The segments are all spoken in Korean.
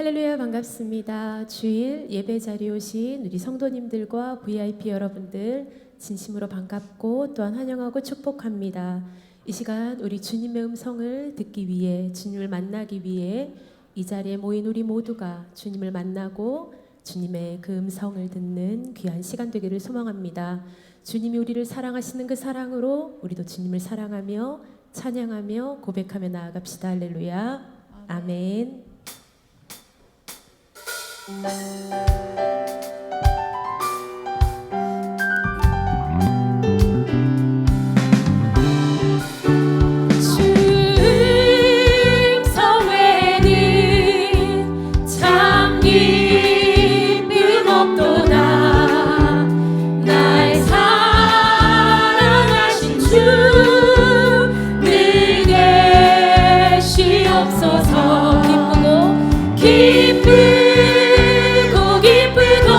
할렐루야, 반갑습니다. 주일 예배 자리에 오신 우리 성도님들과 VIP 여러분들 진심으로 반갑고 또한 환영하고 축복합니다. 이 시간 우리 주님의 음성을 듣기 위해, 주님을 만나기 위해 이 자리에 모인 우리 모두가 주님을 만나고 주님의 그 음성을 듣는 귀한 시간 되기를 소망합니다. 주님이 우리를 사랑하시는 그 사랑으로 우리도 주님을 사랑하며 찬양하며 고백하며 나아갑시다. 할렐루야. 아멘. 기쁘고 기쁘고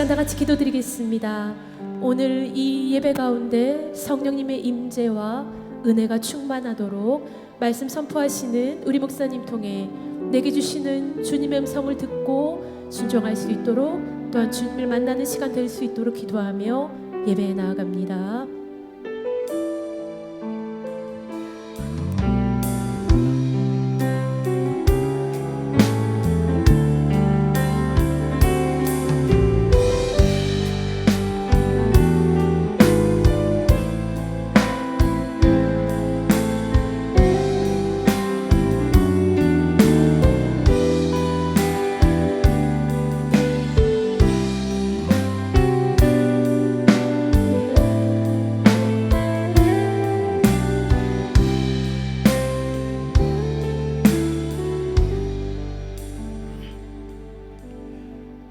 다 같이 기도드리겠습니다. 오늘 이 예배 가운데 성령님의 임재와 은혜가 충만하도록 말씀 선포하시는 우리 목사님 통해 내게 주시는 주님의 음성을 듣고 순종할 수 있도록, 또한 주님을 만나는 시간 될 수 있도록 기도하며 예배에 나아갑니다.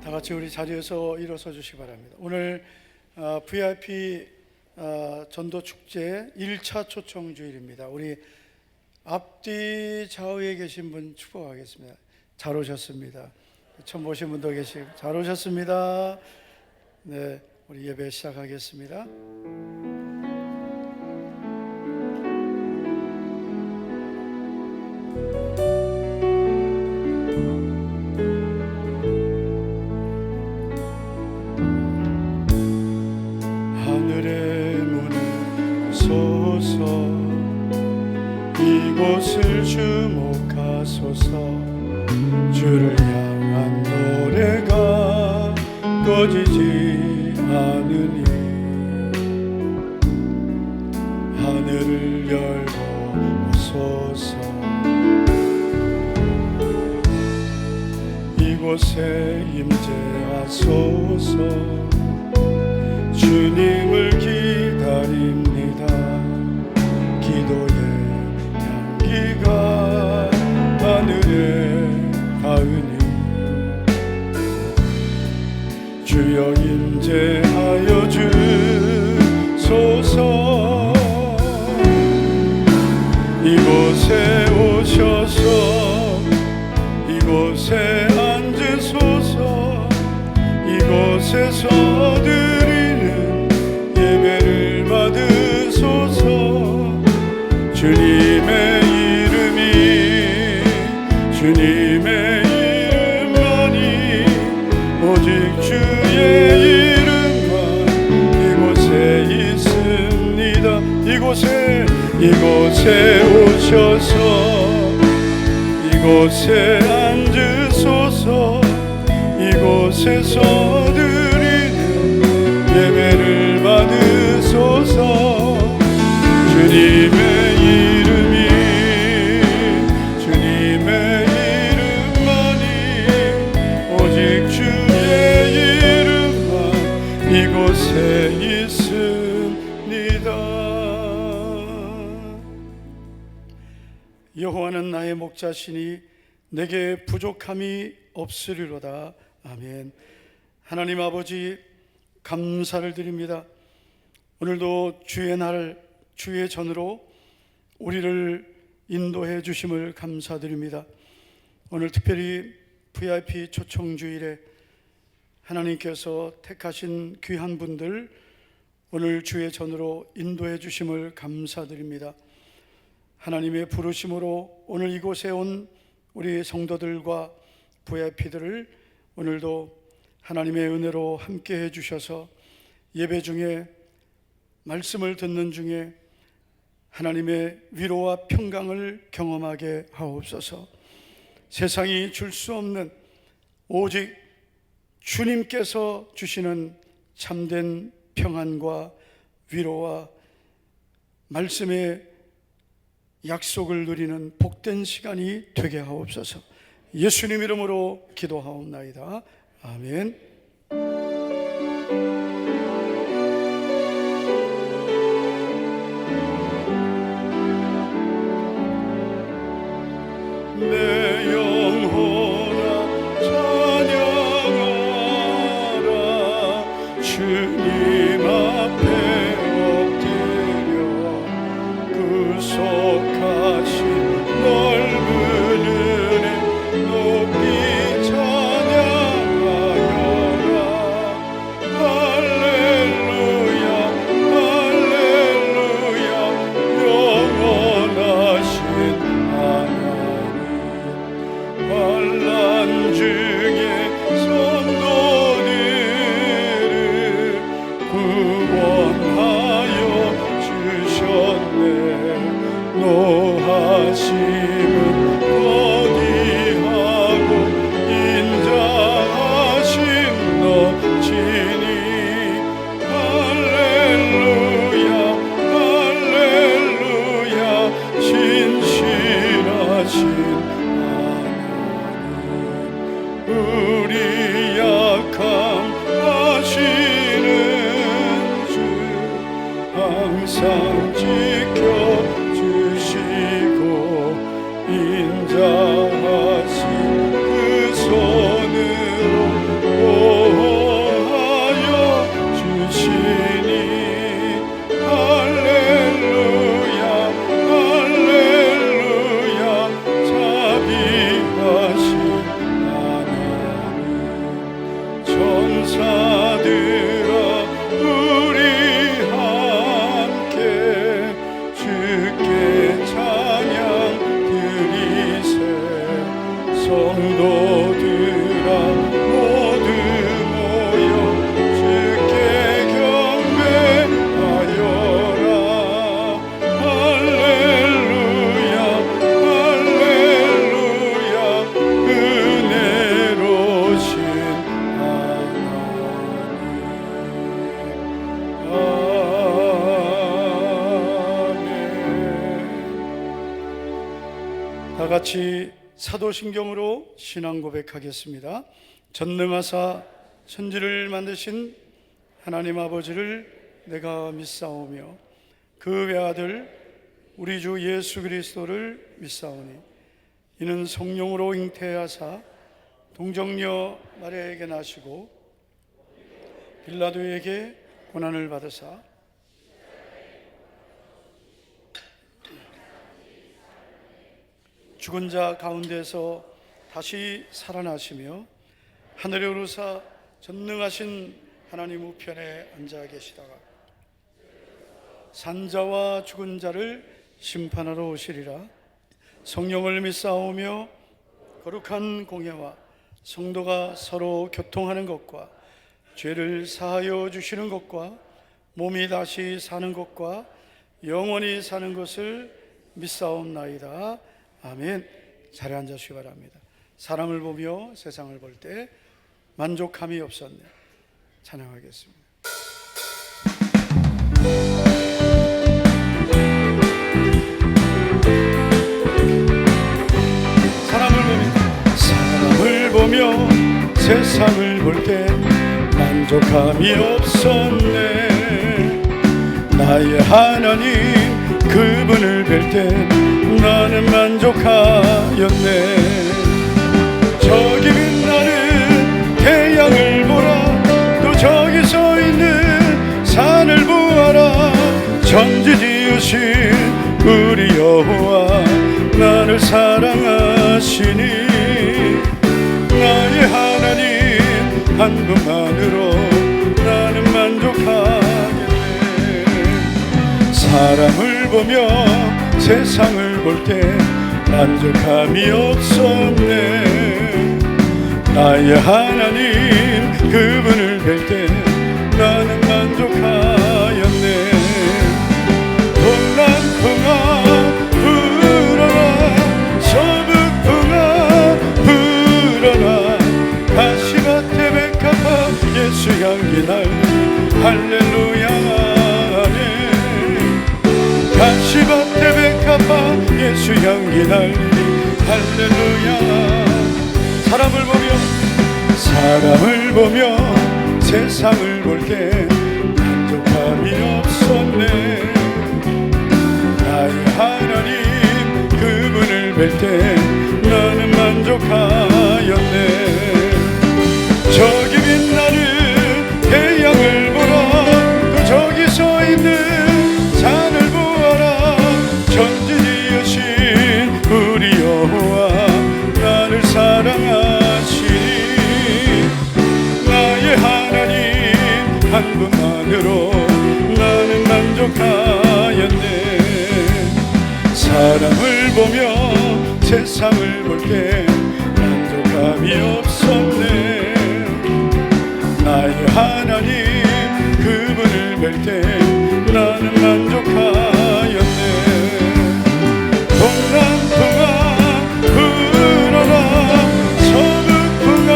다 같이 우리 자리에서 일어서 주시기 바랍니다. 오늘 VIP 전도축제 1차 초청주일입니다. 우리 앞뒤 좌우에 계신 분 축복하겠습니다. 잘 오셨습니다. 처음 보신 분도 계시고 잘 오셨습니다. 네, 우리 예배 시작하겠습니다. 이곳을 주목하소서. 주를 향한 노래가 꺼지지 않으니 하늘을 열고 오소서. 이곳에 임재하소서. 주님을 기다립니다. 기도의 향기가 하늘에 닿으니 주여 임재하여 주소서. 이곳에 오셔서 이곳에 앉으소서. 이곳에서 드리는 예배를 받으소서. 주님의 주님의 이름만이, 오직 주의 이름만 이곳에 있습니다. 이곳에 오셔서 이곳에 앉으소서. 이곳에서 드리는 예배를 받으소서. 주님의 이곳에 있습니다. 여호와는 나의 목자시니 내게 부족함이 없으리로다. 아멘. 하나님 아버지, 감사를 드립니다. 오늘도 주의 날, 주의 전으로 우리를 인도해 주심을 감사드립니다. 오늘 특별히 VIP 초청주일에 하나님께서 택하신 귀한 분들 오늘 주의 전으로 인도해 주심을 감사드립니다. 하나님의 부르심으로 오늘 이곳에 온 우리 성도들과 VIP들을 오늘도 하나님의 은혜로 함께 해주셔서 예배 중에, 말씀을 듣는 중에 하나님의 위로와 평강을 경험하게 하옵소서. 세상이 줄 수 없는 오직 주님께서 주시는 참된 평안과 위로와 말씀의 약속을 누리는 복된 시간이 되게 하옵소서. 예수님 이름으로 기도하옵나이다. 아멘. 내 영혼아 찬양하라. 주님 앞에 엎드려 구속하신 넓은 은혜 높이 찬양하여라. 다 같이 사도신경으로 신앙 고백하겠습니다. 전능하사 천지를 만드신 하나님 아버지를 내가 믿사오며 그 외아들 우리 주 예수 그리스도를 믿사오니 이는 성령으로 잉태하사 동정녀 마리아에게 나시고 빌라도에게 고난을 받으사 죽은 자 가운데서 다시 살아나시며 하늘에 오르사 전능하신 하나님 우편에 앉아 계시다가 산자와 죽은 자를 심판하러 오시리라. 성령을 믿사오며 거룩한 공예와 성도가 서로 교통하는 것과 죄를 사하여 주시는 것과 몸이 다시 사는 것과 영원히 사는 것을 믿사옵나이다. 아멘. 자리에 앉으시기 바랍니다. 사람을 보며 세상을 볼 때 만족함이 없었네. 찬양하겠습니다. 사람을 보며 세상을 볼 때 만족함이 없었네. 나의 하나님 그분을 뵐 때 나는 만족하였네. 저기 빛나는 태양을 보라. 또 저기 서 있는 산을 보아라. 천지 지으신 우리 여호와 나를 사랑하시니 나의 하나님 한 분만으로 나는 만족하겠네. 사람을 보며 세상을 볼 때 만족함이 없었네. 나의 하나님 그분을 뵐 때 나는 만족하였네. 동남풍아 불어라. 서북풍아 불어라. 가시밭에 백합화 예수 향기 날리 할렐루야 아멘. 가시밭에 백합화 예수 향기 날리 할렐루야. 사람을 보며 세상을 볼 때 만족함이 없었네. 나의 하나님 그분을 뵐 때 나는 만족하였네. 저기 빛나는 태양을 보라. 또 저기 서 있는 산을 보아라. 천지 지으신 우리 여호와 나를 사랑하시니 나의 하나님 한 분만으로 나는 만족하였네. 사람을 보며 세상을 볼 때 만족함이 없었네. 나의 하나님 그분을 뵐 때 나는 만족하였네. 동남풍아 불어라. 서북풍아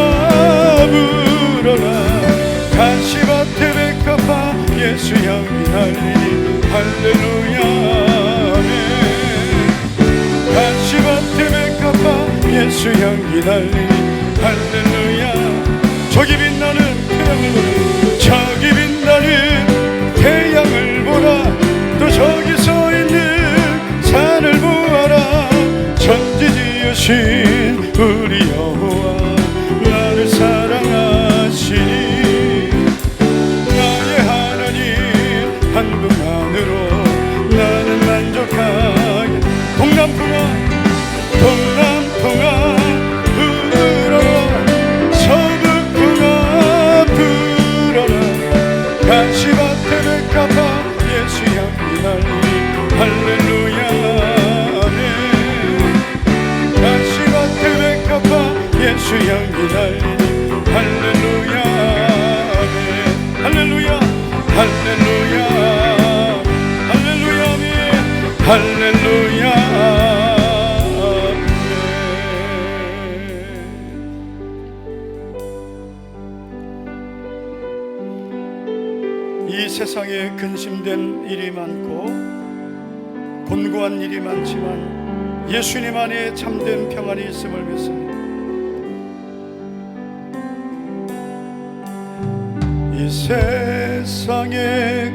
불어라. 가시밭에 백합화 예수 향기 날리니 할렐루야 아멘. 가시밭에 백합화 예수 향기 날리니 할렐루야. 저기 빛나는 태양을 보라. 저기 빛나는 태양을 보라. 또 저기 서 있는 산을 보아라. 천지 지으신 우리 여호와 나를 사랑하시니 나의 하나님 한 분만으로 나는 만족하게. 동남풍아 불어라. 서북풍아 불어라. 가시밭에 백합화 예수 향기 날리 할렐루야 아멘. 가시밭에 백합화 예수 향기 날리 할렐루야 아멘. 할렐루야 할렐루야 할렐루야 아멘. 할렐루야 아멘. 이 세상에 근심된 일이 많고 곤고한 일이 많지만 예수님 안에 참된 평안이 있음을 믿습니다. 이 세상에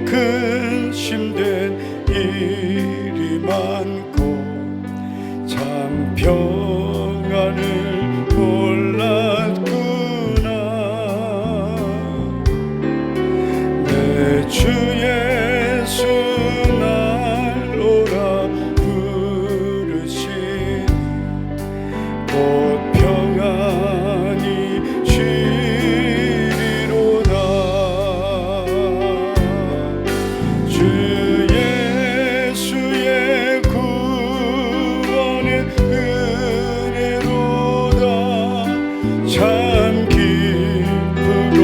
근심된 일이 많고 참 평안을 몰랐구나. 내 주 예수 날 오라 부르시니 곧 평안이 주리로다. 주 예수의 구원의 은혜로다. 참 기쁘고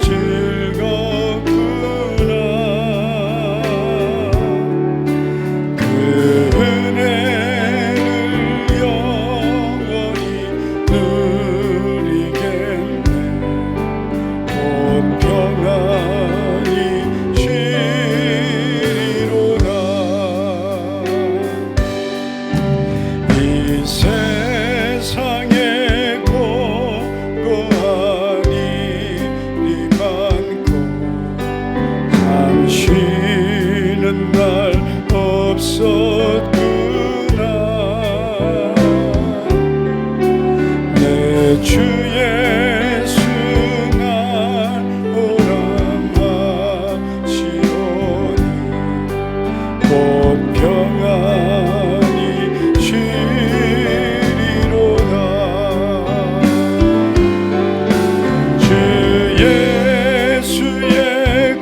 즐겁구나. 그 은혜를 영원히 누리겠네. 곧 평안이 주리로다. 이 세상에 공고한 일이 많고 참 쉬는 날 없었구나. 내 주 예수 날 오라 마시오니 곧 평안이 주리로다. 주 예수의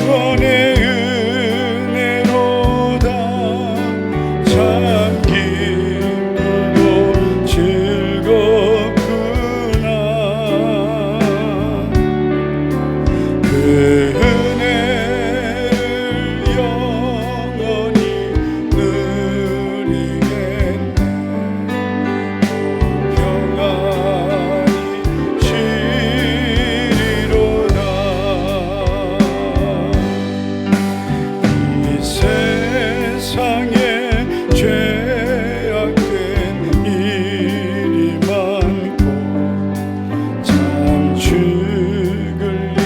구원의 은혜로다. 참 기쁘고 즐겁구나. 그 은혜를 영원히 누리겠네. 평안이 주리로다. 이 세상에 죄악된 일이 많고 참 죽을 일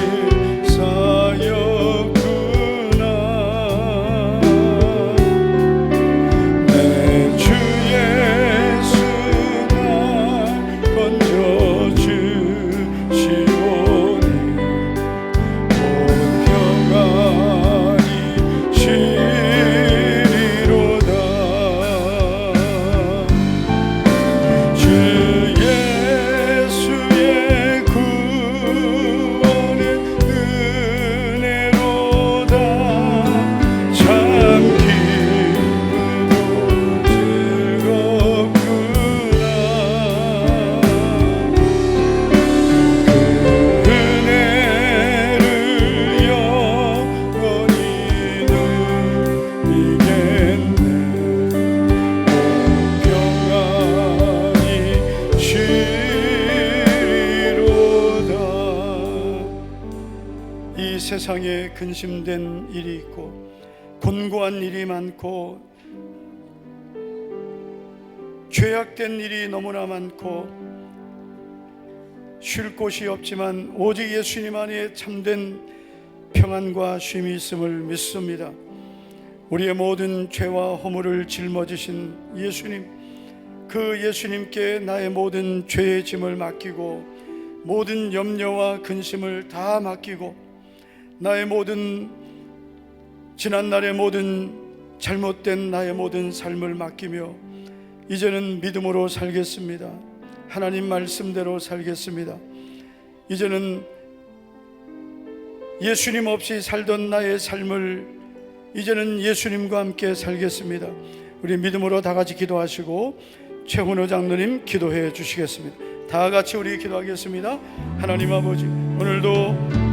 쌓였구나. 내 주 예수 날 건져주시오니 곧 평안이 주리로다. 주 예수의 구원의 은혜로다. 참 기쁘고 즐겁구나. 그 은혜를 영원히 누리겠네. 평안이 주리로다. 이 세상에 근심된 일이 있고 곤고한 일이 많고 죄악된 일이 너무나 많고 쉴 곳이 없지만 오직 예수님 안에 참된 평안과 쉼이 있음을 믿습니다. 우리의 모든 죄와 허물을 짊어지신 예수님, 그 예수님께 나의 모든 죄의 짐을 맡기고 모든 염려와 근심을 다 맡기고 나의 모든 지난날의 모든 잘못된 나의 모든 삶을 맡기며 이제는 믿음으로 살겠습니다. 하나님 말씀대로 살겠습니다. 이제는 예수님 없이 살던 나의 삶을 이제는 예수님과 함께 살겠습니다. 우리 믿음으로 다 같이 기도하시고 최훈호 장로님 기도해 주시겠습니다. 다 같이 우리 기도하겠습니다. 하나님 아버지, 오늘도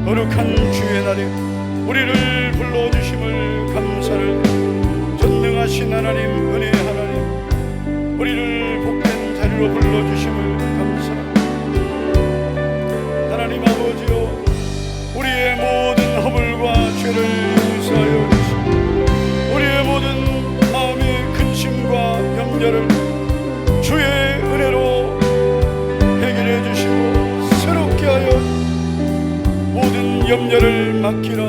거룩한 주의 날에 우리를 불러주심을 감사를 드립니다. 전능하신 하나님, 은혜의 하나님, 우리를 복된 자리로 불러주심을 감사합니다. 하나님 아버지요, 우리의 모든 허물과 죄를 용서하여 주시고 우리의 모든 마음의 근심과 모든 염려를 맡기라,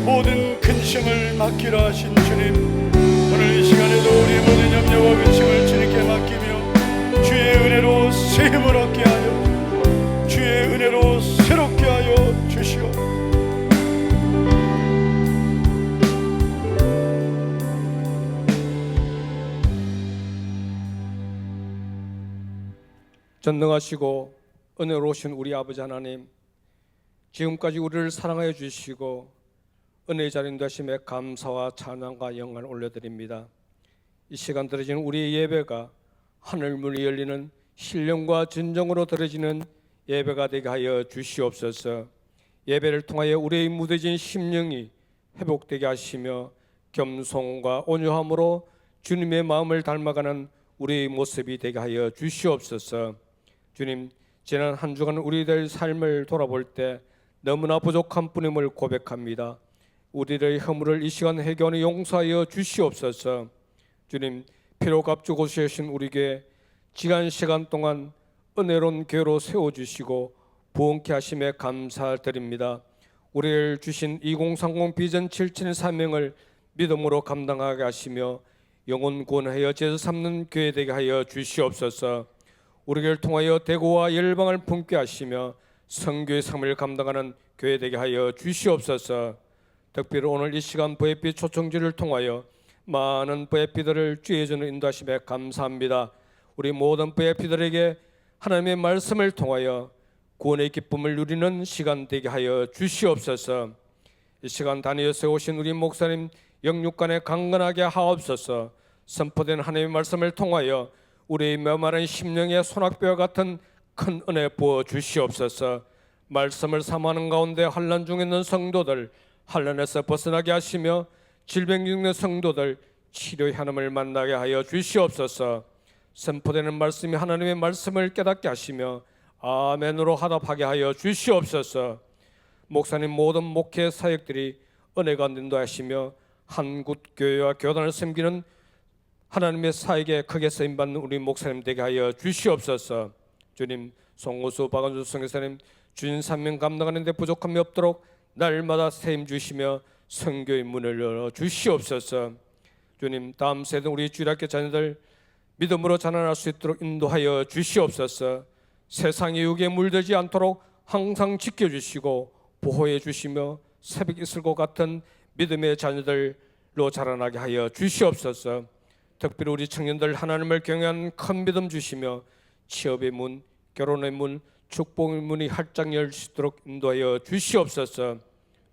모든 근심을 맡기라 하신 주님, 오늘 이 시간에도 우리 모든 염려와 근심을 주님께 맡기며 주의 은혜로 새 힘을 얻게 하여 주의 은혜로 새롭게 하여 주시오. 전능하시고 은혜로우신 우리 아버지 하나님, 지금까지 우리를 사랑하여 주시고 은혜의 자리 되심에 감사와 찬양과 영광을 올려드립니다. 이 시간 드려지는 우리의 예배가 하늘 문이 열리는 신령과 진정으로 드려지는 예배가 되게 하여 주시옵소서. 예배를 통하여 우리의 무뎌진 심령이 회복되게 하시며 겸손과 온유함으로 주님의 마음을 닮아가는 우리의 모습이 되게 하여 주시옵소서. 주님, 지난 한 주간 우리들 삶을 돌아볼 때 너무나 부족한 뿐임을 고백합니다. 우리의 허물을 이 시간 회개하여 용서하여 주시옵소서. 주님, 피로 값주고 세우신 우리에게 지난 시간 동안 은혜로운 교회로 세워주시고 부흥케 하심에 감사드립니다. 우리를 주신 2030 비전 7층 사명을 믿음으로 감당하게 하시며 영혼 구원하여 제사 삼는 교회 되게 하여 주시옵소서. 우리를 통하여 대구와 열방을 품게 하시며 선교의 삶을 감당하는 교회 되게 하여 주시옵소서. 특별히 오늘 이 시간 VIP 초청지를 통하여 많은 VIP들을 주의 전으로 인도하심에 감사합니다. 우리 모든 VIP들에게 하나님의 말씀을 통하여 구원의 기쁨을 누리는 시간 되게 하여 주시옵소서. 이 시간 다니엘서에 오신 우리 목사님 영육간에 강건하게 하옵소서. 선포된 하나님의 말씀을 통하여 우리의 메마른 심령의 소낙뼈와 같은 큰 은혜 부어 주시옵소서. 말씀을 삼하는 가운데 환난 중에 있는 성도들 환난에서 벗어나게 하시며 질병 중에 있는 성도들 치료의 하나님을 만나게 하여 주시옵소서. 선포되는 말씀이 하나님의 말씀을 깨닫게 하시며 아멘으로 화답하게 하여 주시옵소서. 목사님 모든 목회 사역들이 은혜가 인도하시며 한국교회와 교단을 섬기는 하나님의 사역에 크게 쓰임받는 우리 목사님 되게 하여 주시옵소서. 주님, 송호수 박은주 선교사님 주인 사명 감당하는 데 부족함이 없도록 날마다 세임 주시며 선교의 문을 열어 주시옵소서. 주님, 다음 세대 우리 주일학교 자녀들 믿음으로 자라날 수 있도록 인도하여 주시옵소서. 세상의 유혹에 물들지 않도록 항상 지켜주시고 보호해 주시며 새벽 이슬과 같은 믿음의 자녀들로 자라나게 하여 주시옵소서. 특별히 우리 청년들 하나님을 경외하는 큰 믿음 주시며 취업의 문, 결혼의 문, 축복의 문이 활짝 열 수 있도록 인도하여 주시옵소서.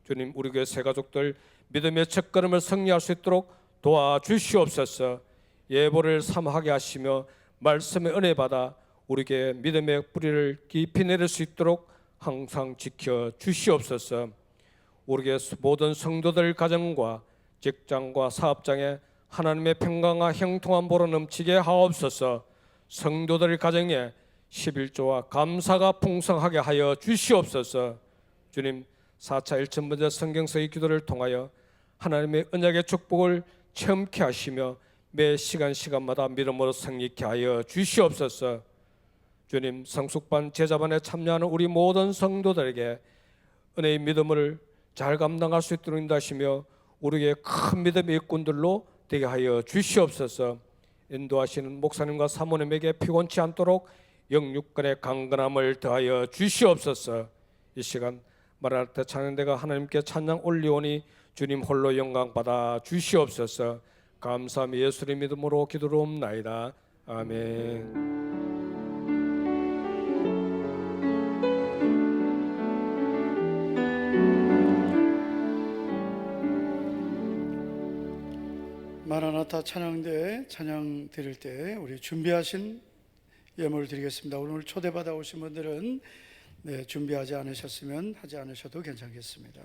주님, 우리 교회 새가족들 믿음의 첫걸음을 승리할 수 있도록 도와주시옵소서. 예보를 삼하게 하시며 말씀의 은혜 받아 우리 교회 믿음의 뿌리를 깊이 내릴 수 있도록 항상 지켜 주시옵소서. 우리 교회 모든 성도들 가정과 직장과 사업장에 하나님의 평강과 형통한 보로 넘치게 하옵소서. 성도들 가정에 11조와 감사가 풍성하게 하여 주시옵소서. 주님, 4차 1천번째 성경서의 기도를 통하여 하나님의 언약의 축복을 체험케 하시며 매 시간마다 믿음으로 승리케 하여 주시옵소서. 주님, 성숙반 제자반에 참여하는 우리 모든 성도들에게 은혜의 믿음을 잘 감당할 수 있도록 인도하시며 우리에게 큰 믿음의 일꾼들로 되게 하여 주시옵소서. 인도하시는 목사님과 사모님에게 피곤치 않도록 영육간의 강건함을 더하여 주시옵소서. 이 시간 말할 때 찬양대가 하나님께 찬양 올리오니 주님 홀로 영광 받아 주시옵소서. 감사함이 예수의 믿음으로 기도로옵나이다. 아멘. 마라나타 찬양대 찬양 드릴 때 우리 준비하신 예물을 드리겠습니다. 오늘 초대받아 오신 분들은 준비하지 않으셨으면 하지 않으셔도 괜찮겠습니다.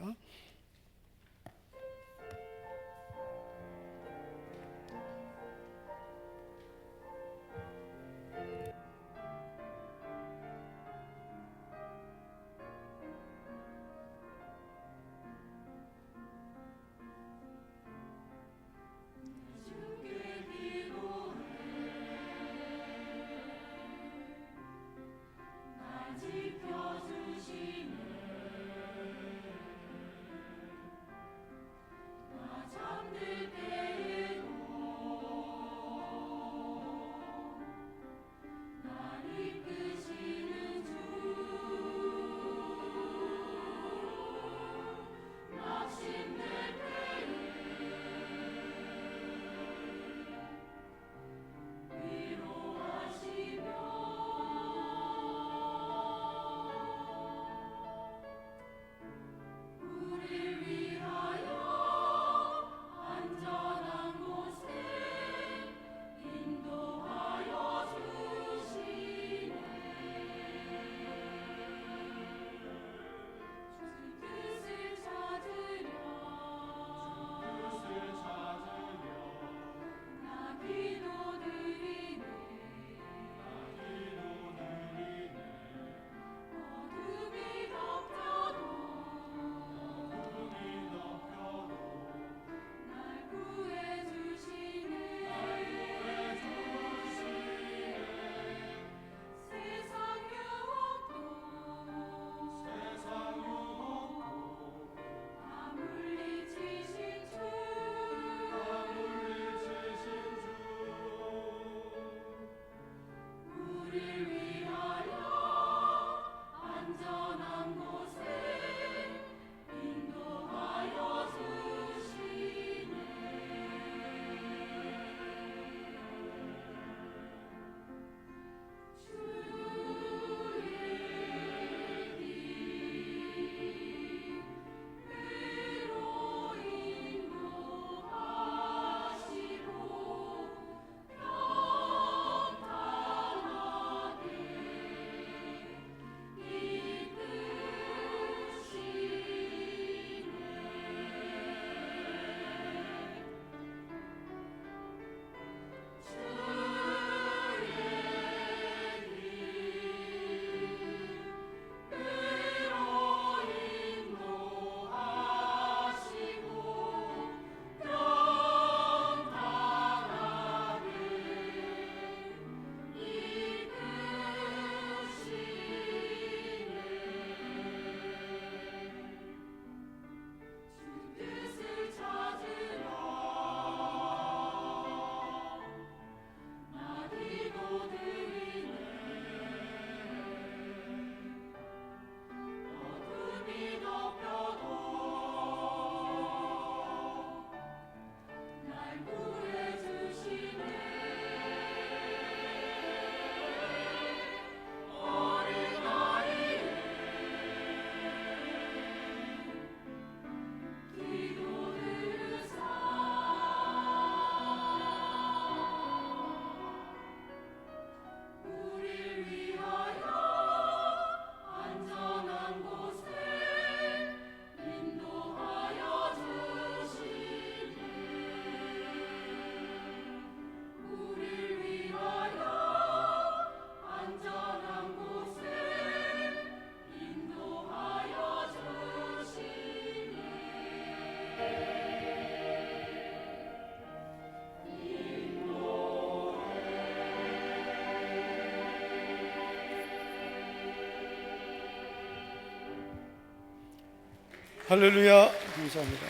할렐루야. 감사합니다.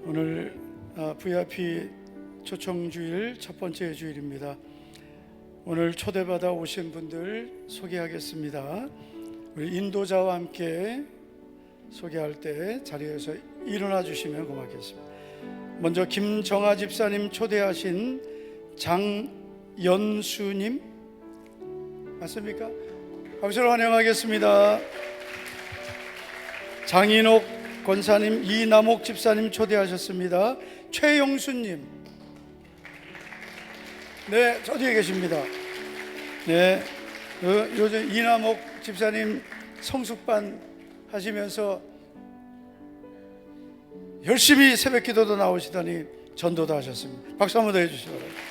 오늘 VIP 초청주일 첫 번째 주일입니다. 오늘 초대받아 오신 분들 소개하겠습니다. 우리 인도자와 함께 소개할 때 자리에서 일어나 주시면 고맙겠습니다. 먼저 김정아 집사님 초대하신 장연수님 맞습니까? 박수로 환영하겠습니다. 장인옥 권사님, 이남옥 집사님 초대하셨습니다. 최영수님, 네, 저기에 계십니다. 네, 요즘 이남옥 집사님 성숙반 하시면서 열심히 새벽기도도 나오시더니 전도도 하셨습니다. 박수 한번 더 해주시기 바랍니다.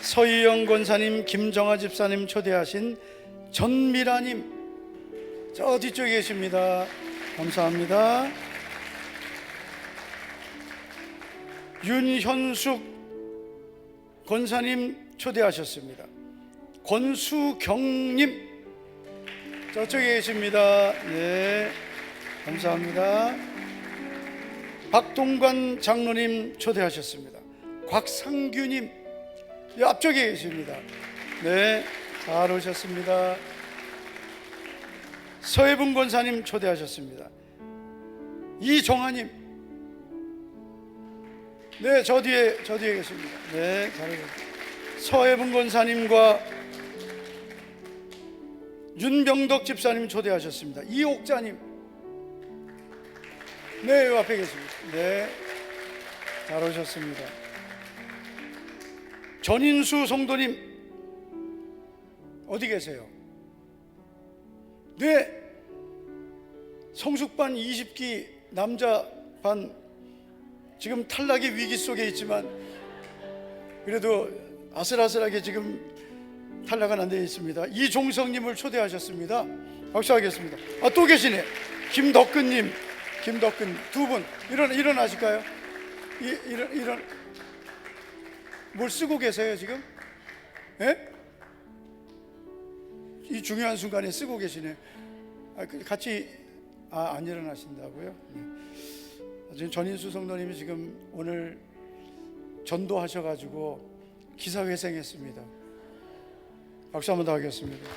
서희영 권사님, 김정아 집사님 초대하신 전미라님, 저 뒤쪽에 계십니다. 감사합니다. 윤현숙 권사님 초대하셨습니다. 권수경님 저쪽에 계십니다. 네, 감사합니다. 박동관 장로님 초대하셨습니다. 곽상규님 이 앞쪽에 계십니다. 네, 잘 오셨습니다. 서해분 권사님 초대하셨습니다. 이종아님, 네, 저 뒤에 계십니다. 네, 잘하셨습니다. 서해분 권사님과 윤병덕 집사님 초대하셨습니다. 이옥자님, 네, 요 앞에 계십니다. 네, 잘 오셨습니다. 전인수 성도님 어디 계세요? 네, 성숙반 20기 남자 반 지금 탈락의 위기 속에 있지만 그래도 아슬아슬하게 지금 탈락은 안 되어 있습니다. 이종성님을 초대하셨습니다. 박수하겠습니다. 또 계시네. 김덕근님, 김덕근 두 분 일어나실까요? 뭘 쓰고 계세요 지금? 예? 이 중요한 순간에 쓰고 계시네. 같이 안 일어나신다고요? 네. 지금 전인수 성도님이 지금 오늘 전도하셔가지고 기사회생했습니다. 박수 한번 더 하겠습니다.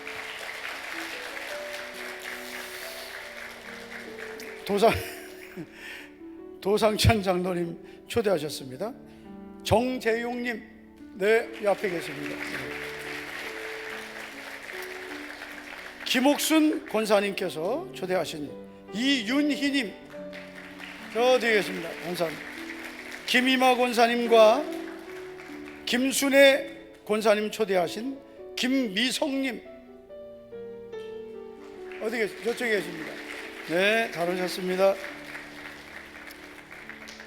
도상찬 장로님 초대하셨습니다. 정재용님, 네, 이 앞에 계십니다. 김옥순 권사님께서 초대하신 이윤희님, 저 뒤에 계십니다. 권사님. 김이마 권사님과 김순애 권사님 초대하신 김미성님, 어디 계십니까? 저쪽에 계십니다. 네, 잘 오셨습니다.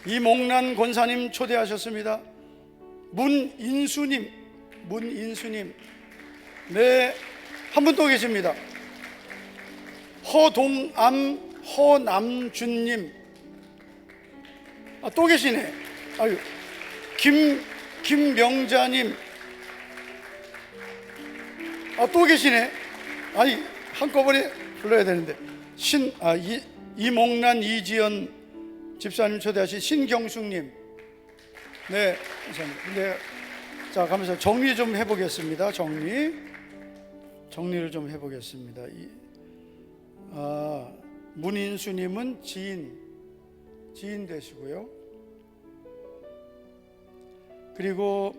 이몽란 권사님 초대하셨습니다. 문인수님, 네, 한 분 또 계십니다. 허남준님, 또 계시네. 아유, 김명자님, 또 계시네. 아니, 한꺼번에 불러야 되는데. 이몽란 이지연 집사님 초대하신 신경숙님, 네, 감사합니다. 근데 자, 가면서 정리 좀 해보겠습니다. 정리를 좀 해보겠습니다. 문인수님은 지인 되시고요. 그리고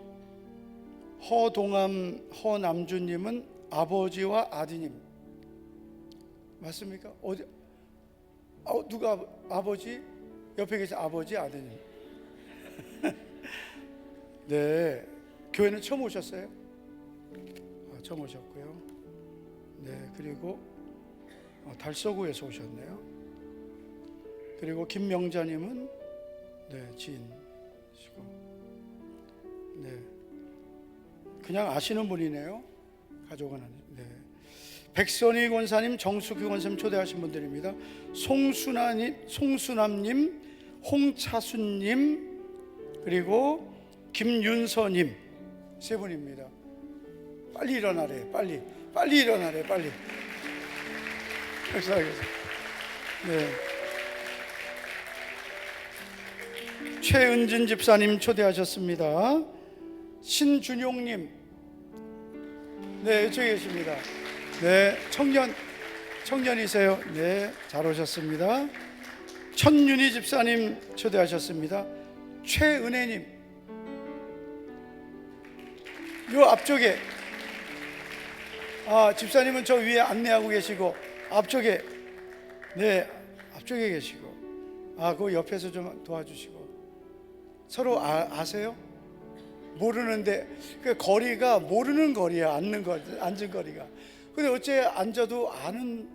허남준님은 아버지와 아드님 맞습니까? 어디? 누가 아버지? 옆에 계신 아버지, 아드님. 네, 교회는 처음 오셨어요? 처음 오셨고요. 네, 그리고 달서구에서 오셨네요. 그리고 김명자님은 네, 지인이시고, 네, 그냥 아시는 분이네요. 가족은 아니. 네. 백선희 권사님, 정숙희 권사님 초대하신 분들입니다. 송순남님, 홍차순님, 그리고 김윤서님 세 분입니다. 빨리 일어나래, 빨리 일어나래, 빨리. 감사하겠습니다. 네. 최은진 집사님 초대하셨습니다. 신준용님, 네, 이쪽에 계십니다. 네, 청년이세요. 네, 잘 오셨습니다. 천윤희 집사님 초대하셨습니다. 최은혜님, 요 앞쪽에, 집사님은 저 위에 안내하고 계시고 앞쪽에, 네, 앞쪽에 계시고, 그 옆에서 좀 도와주시고. 서로 아세요? 모르는데 그 거리가 모르는 거리야. 앉은 거리가. 근데 어째 앉아도 아는.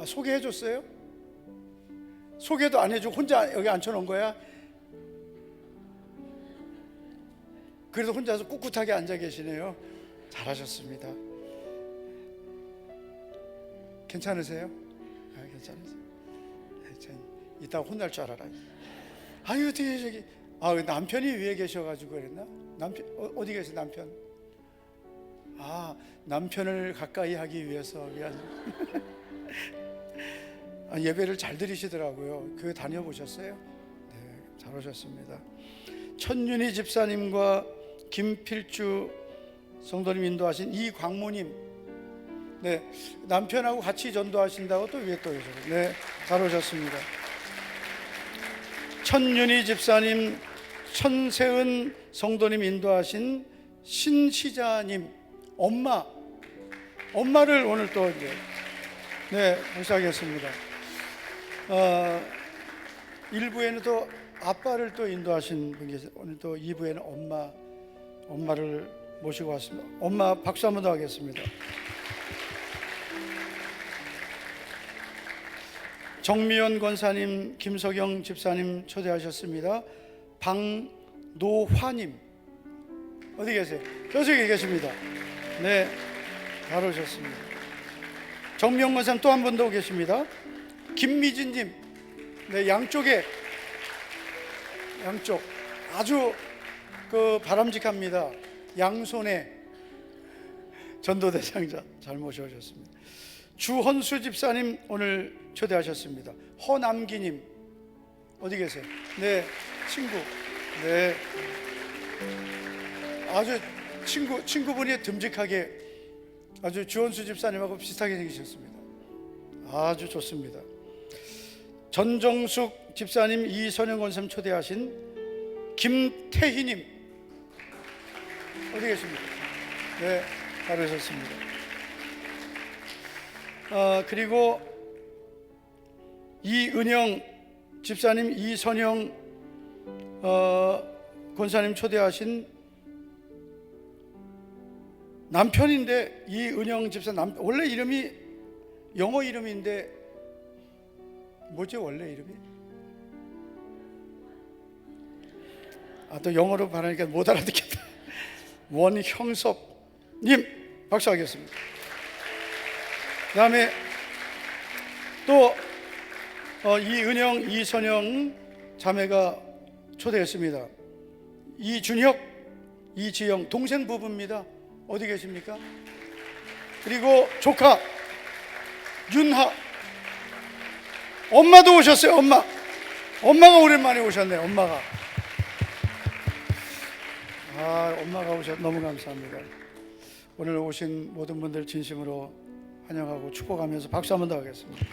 소개해 줬어요? 소개도 안 해주고 혼자 여기 앉혀놓은 거야? 그래도 혼자서 꿋꿋하게 앉아 계시네요. 잘하셨습니다. 괜찮으세요? 괜찮으세요? 이따가 혼날 줄 알아라. 아유, 어떻게 저기, 남편이 위에 계셔가지고 그랬나? 남편 어디 계세요? 남편? 남편을 가까이 하기 위해서 예배를 잘 드리시더라고요. 교회 다녀보셨어요? 네, 잘 오셨습니다. 천윤희 집사님과 김필주 성도님 인도하신 이광무님, 네, 남편하고 같이 전도하신다고 또 위에 또 계셔요. 네, 잘 오셨습니다. 천윤희 집사님, 천세은 성도님 인도하신 신시자님, 엄마를 오늘 또 이제, 네, 봉사하겠습니다. 1부에는 또 아빠를 또 인도하신 분이 계세요. 오늘 또 2부에는 엄마를 모시고 왔습니다. 엄마 박수 한번 더 하겠습니다. 정미연 권사님, 김석영 집사님 초대하셨습니다. 방노화님 어디 계세요? 저쪽에 계십니다. 네, 잘 오셨습니다. 정미영 권사님 또 한 분 더 계십니다. 김미진님, 네, 양쪽 아주 바람직합니다. 양손에 전도대상자 잘 모셔오셨습니다. 주헌수 집사님 오늘 초대하셨습니다. 허남기님 어디 계세요? 네, 친구. 네, 아주 친구분이 듬직하게 아주 주헌수 집사님하고 비슷하게 생기셨습니다. 아주 좋습니다. 전정숙 집사님, 이선영 권사님 초대하신 김태희님 어디 계십니까? 네, 잘 오셨습니다. 그리고 이은영 집사님, 이선영 권사님 초대하신 남편인데, 이은영 집사 원래 이름이 영어 이름인데 뭐지 원래 이름이? 또 영어로 말하니까 못 알아듣겠다. 원형섭님 박수하겠습니다. 그 다음에 또 이은영, 이선영 자매가 초대했습니다. 이준혁, 이지영 동생 부부입니다. 어디 계십니까? 그리고 조카 윤하, 엄마도 오셨어요. 엄마가 오랜만에 오셨네요. 엄마가 오셔서 너무 감사합니다. 오늘 오신 모든 분들 진심으로 환영하고 축복하면서 박수 한번 더 하겠습니다.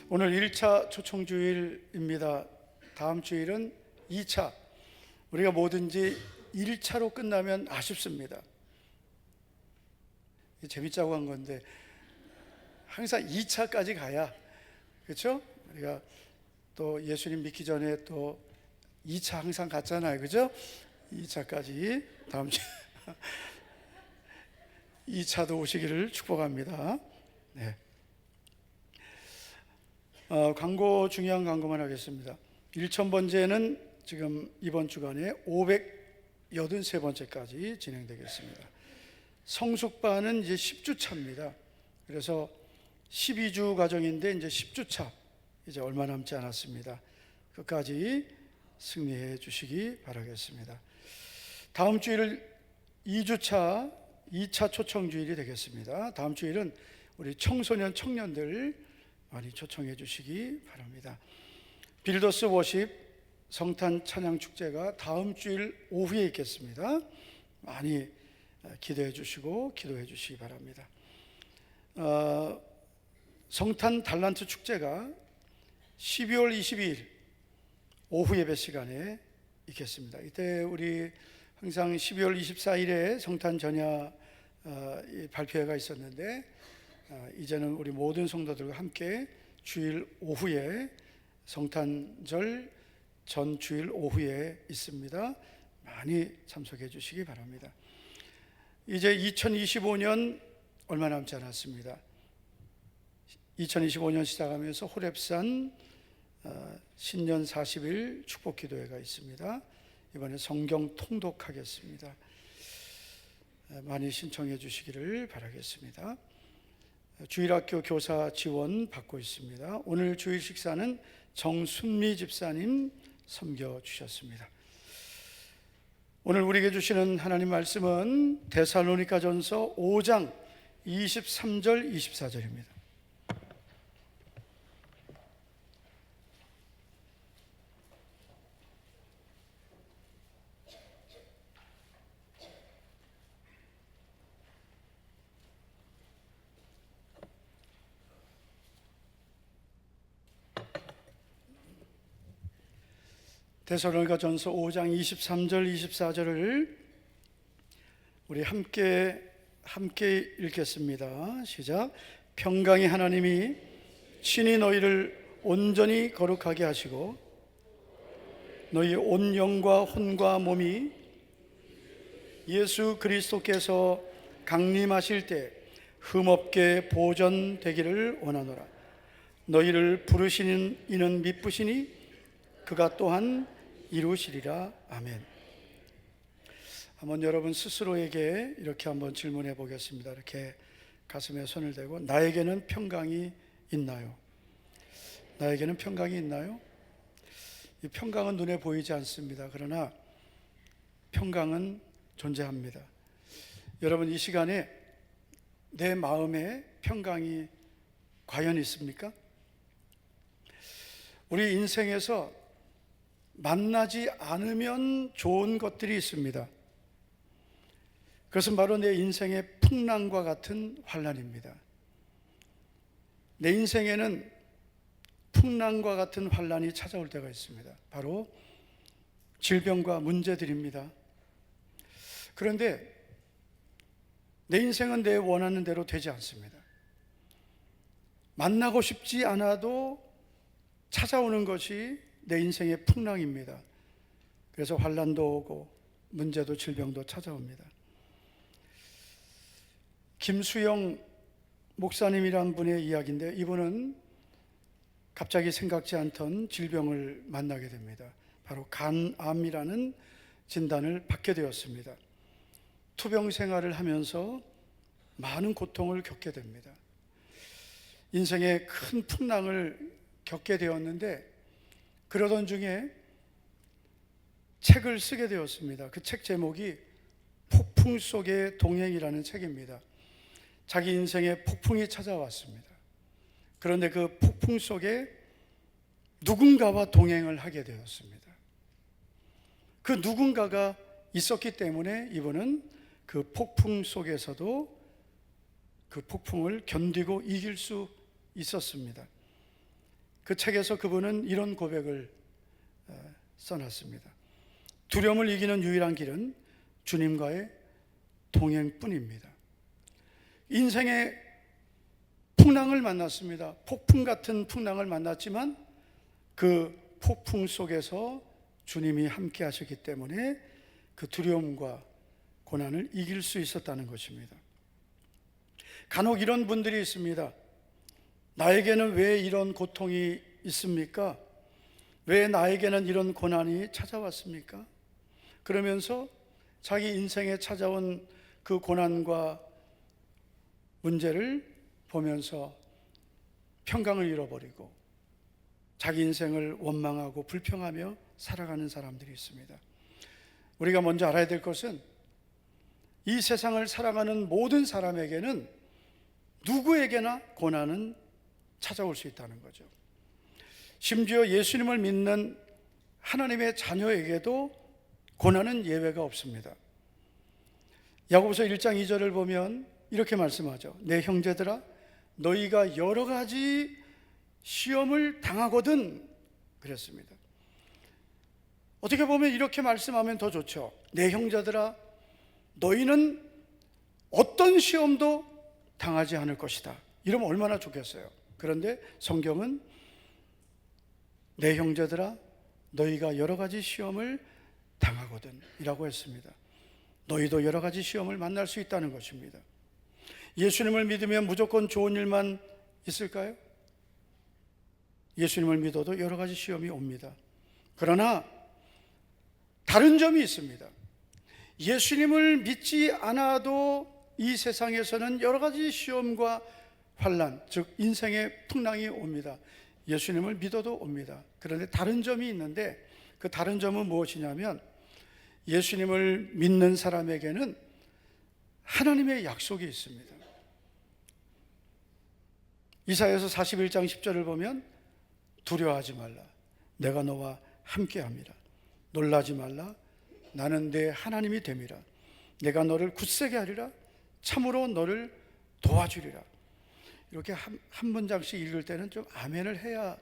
오늘 1차 초청주일입니다. 다음 주일은 2차. 우리가 뭐든지 1차로 끝나면 아쉽습니다. 재밌자고 한 건데 항상 2차까지 가야, 그렇죠? 우리가 또 예수님 믿기 전에 또 2차 항상 갔잖아요, 그죠? 2차까지 다음 주 2차도 오시기를 축복합니다. 네. 광고, 중요한 광고만 하겠습니다. 1000번째는 지금 이번 주간에 583번째까지 진행되겠습니다. 성숙반은 이제 10주 차입니다. 그래서 12주 과정인데 이제 10주 차, 이제 얼마 남지 않았습니다. 끝까지 승리해 주시기 바라겠습니다. 다음 주일 2주차 2차 초청주일이 되겠습니다. 다음 주일은 우리 청소년 청년들 많이 초청해 주시기 바랍니다. 빌더스 워십 성탄 찬양 축제가 다음 주일 오후에 있겠습니다. 많이 기대해 주시고 기도해 주시기 바랍니다. 성탄 달란트 축제가 12월 22일 오후 예배 시간에 있겠습니다. 이때 우리 항상 12월 24일에 성탄 전야 발표회가 있었는데 이제는 우리 모든 성도들과 함께 주일 오후에 성탄절 전 주일 오후에 있습니다. 많이 참석해 주시기 바랍니다. 이제 2025년 얼마 남지 않았습니다. 2025년 시작하면서 호렙산 신년 40일 축복기도회가 있습니다. 이번에 성경 통독하겠습니다. 많이 신청해 주시기를 바라겠습니다. 주일학교 교사 지원 받고 있습니다. 오늘 주일 식사는 정순미 집사님 섬겨주셨습니다. 오늘 우리에게 주시는 하나님 말씀은 데살로니가전서 5장 23절 24절입니다. 데살로니가전서 5장 23절 24절을 우리 함께 읽겠습니다. 시작. 평강의 하나님이 친히 너희를 온전히 거룩하게 하시고 너희 온 영과 혼과 몸이 예수 그리스도께서 강림하실 때 흠없게 보존되기를 원하노라. 너희를 부르시는 이는 미쁘시니 그가 또한 이루시리라. 아멘. 한번 여러분 스스로에게 이렇게 한번 질문해 보겠습니다. 이렇게 가슴에 손을 대고 나에게는 평강이 있나요? 나에게는 평강이 있나요? 이 평강은 눈에 보이지 않습니다. 그러나 평강은 존재합니다. 여러분 이 시간에 내 마음에 평강이 과연 있습니까? 우리 인생에서 만나지 않으면 좋은 것들이 있습니다. 그것은 바로 내 인생의 풍랑과 같은 환난입니다. 내 인생에는 풍랑과 같은 환난이 찾아올 때가 있습니다. 바로 질병과 문제들입니다. 그런데 내 인생은 내 원하는 대로 되지 않습니다. 만나고 싶지 않아도 찾아오는 것이 내 인생의 풍랑입니다. 그래서 환난도 오고 문제도 질병도 찾아옵니다. 김수영 목사님이란 분의 이야기인데 이분은 갑자기 생각지 않던 질병을 만나게 됩니다. 바로 간암이라는 진단을 받게 되었습니다. 투병 생활을 하면서 많은 고통을 겪게 됩니다. 인생의 큰 풍랑을 겪게 되었는데 그러던 중에 책을 쓰게 되었습니다. 그 책 제목이 폭풍 속의 동행이라는 책입니다. 자기 인생에 폭풍이 찾아왔습니다. 그런데 그 폭풍 속에 누군가와 동행을 하게 되었습니다. 그 누군가가 있었기 때문에 이분은 그 폭풍 속에서도 그 폭풍을 견디고 이길 수 있었습니다. 그 책에서 그분은 이런 고백을 써놨습니다. 두려움을 이기는 유일한 길은 주님과의 동행뿐입니다. 인생의 풍랑을 만났습니다. 폭풍 같은 풍랑을 만났지만 그 폭풍 속에서 주님이 함께 하셨기 때문에 그 두려움과 고난을 이길 수 있었다는 것입니다. 간혹 이런 분들이 있습니다. 나에게는 왜 이런 고통이 있습니까? 왜 나에게는 이런 고난이 찾아왔습니까? 그러면서 자기 인생에 찾아온 그 고난과 문제를 보면서 평강을 잃어버리고 자기 인생을 원망하고 불평하며 살아가는 사람들이 있습니다. 우리가 먼저 알아야 될 것은 이 세상을 살아가는 모든 사람에게는 누구에게나 고난은 찾아올 수 있다는 거죠. 심지어 예수님을 믿는 하나님의 자녀에게도 고난은 예외가 없습니다. 야고보서 1장 2절을 보면 이렇게 말씀하죠. 내 형제들아, 너희가 여러 가지 시험을 당하거든 그랬습니다. 어떻게 보면 이렇게 말씀하면 더 좋죠. 내 형제들아, 너희는 어떤 시험도 당하지 않을 것이다. 이러면 얼마나 좋겠어요. 그런데 성경은 내 형제들아, 너희가 여러 가지 시험을 당하거든 이라고 했습니다. 너희도 여러 가지 시험을 만날 수 있다는 것입니다. 예수님을 믿으면 무조건 좋은 일만 있을까요? 예수님을 믿어도 여러 가지 시험이 옵니다. 그러나 다른 점이 있습니다. 예수님을 믿지 않아도 이 세상에서는 여러 가지 시험과 환난, 즉 인생의 풍랑이 옵니다. 예수님을 믿어도 옵니다. 그런데 다른 점이 있는데 그 다른 점은 무엇이냐면 예수님을 믿는 사람에게는 하나님의 약속이 있습니다. 이사야서 41장 10절을 보면 두려워하지 말라, 내가 너와 함께함이라. 놀라지 말라, 나는 내 하나님이 됨이라. 내가 너를 굳세게 하리라, 참으로 너를 도와주리라. 이렇게 한 문장씩 읽을 때는 좀 아멘을 해야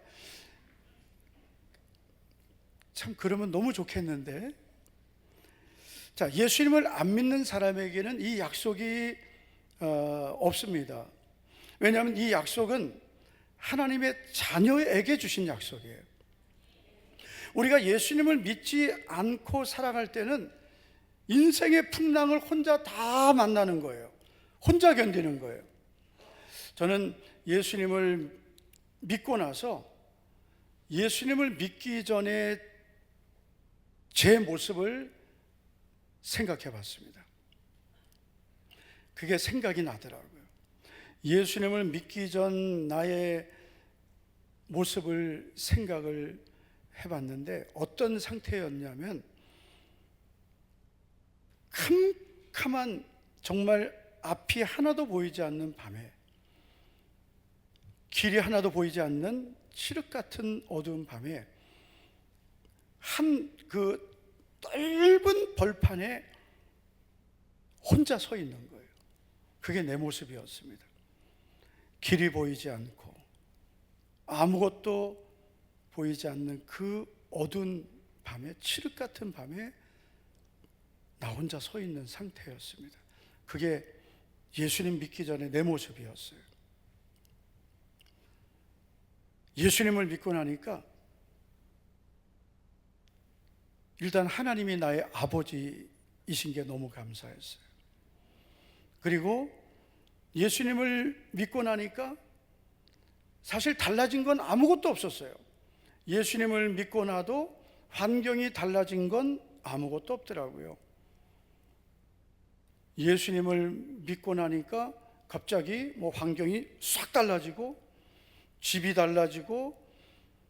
참 그러면 너무 좋겠는데, 자, 예수님을 안 믿는 사람에게는 이 약속이 없습니다. 왜냐하면 이 약속은 하나님의 자녀에게 주신 약속이에요. 우리가 예수님을 믿지 않고 살아갈 때는 인생의 풍랑을 혼자 다 만나는 거예요. 혼자 견디는 거예요. 저는 예수님을 믿고 나서 예수님을 믿기 전에 제 모습을 생각해 봤습니다. 그게 생각이 나더라고요. 예수님을 믿기 전 나의 모습을 생각을 해봤는데 어떤 상태였냐면 캄캄한, 정말 앞이 하나도 보이지 않는 밤에, 길이 하나도 보이지 않는 칠흑 같은 어두운 밤에 한 그 넓은 벌판에 혼자 서 있는 거예요. 그게 내 모습이었습니다. 길이 보이지 않고 아무것도 보이지 않는 그 어두운 밤에, 칠흑 같은 밤에 나 혼자 서 있는 상태였습니다. 그게 예수님 믿기 전에 내 모습이었어요. 예수님을 믿고 나니까 일단 하나님이 나의 아버지이신 게 너무 감사했어요. 그리고 예수님을 믿고 나니까 사실 달라진 건 아무것도 없었어요. 예수님을 믿고 나도 환경이 달라진 건 아무것도 없더라고요. 예수님을 믿고 나니까 갑자기 뭐 환경이 싹 달라지고, 집이 달라지고,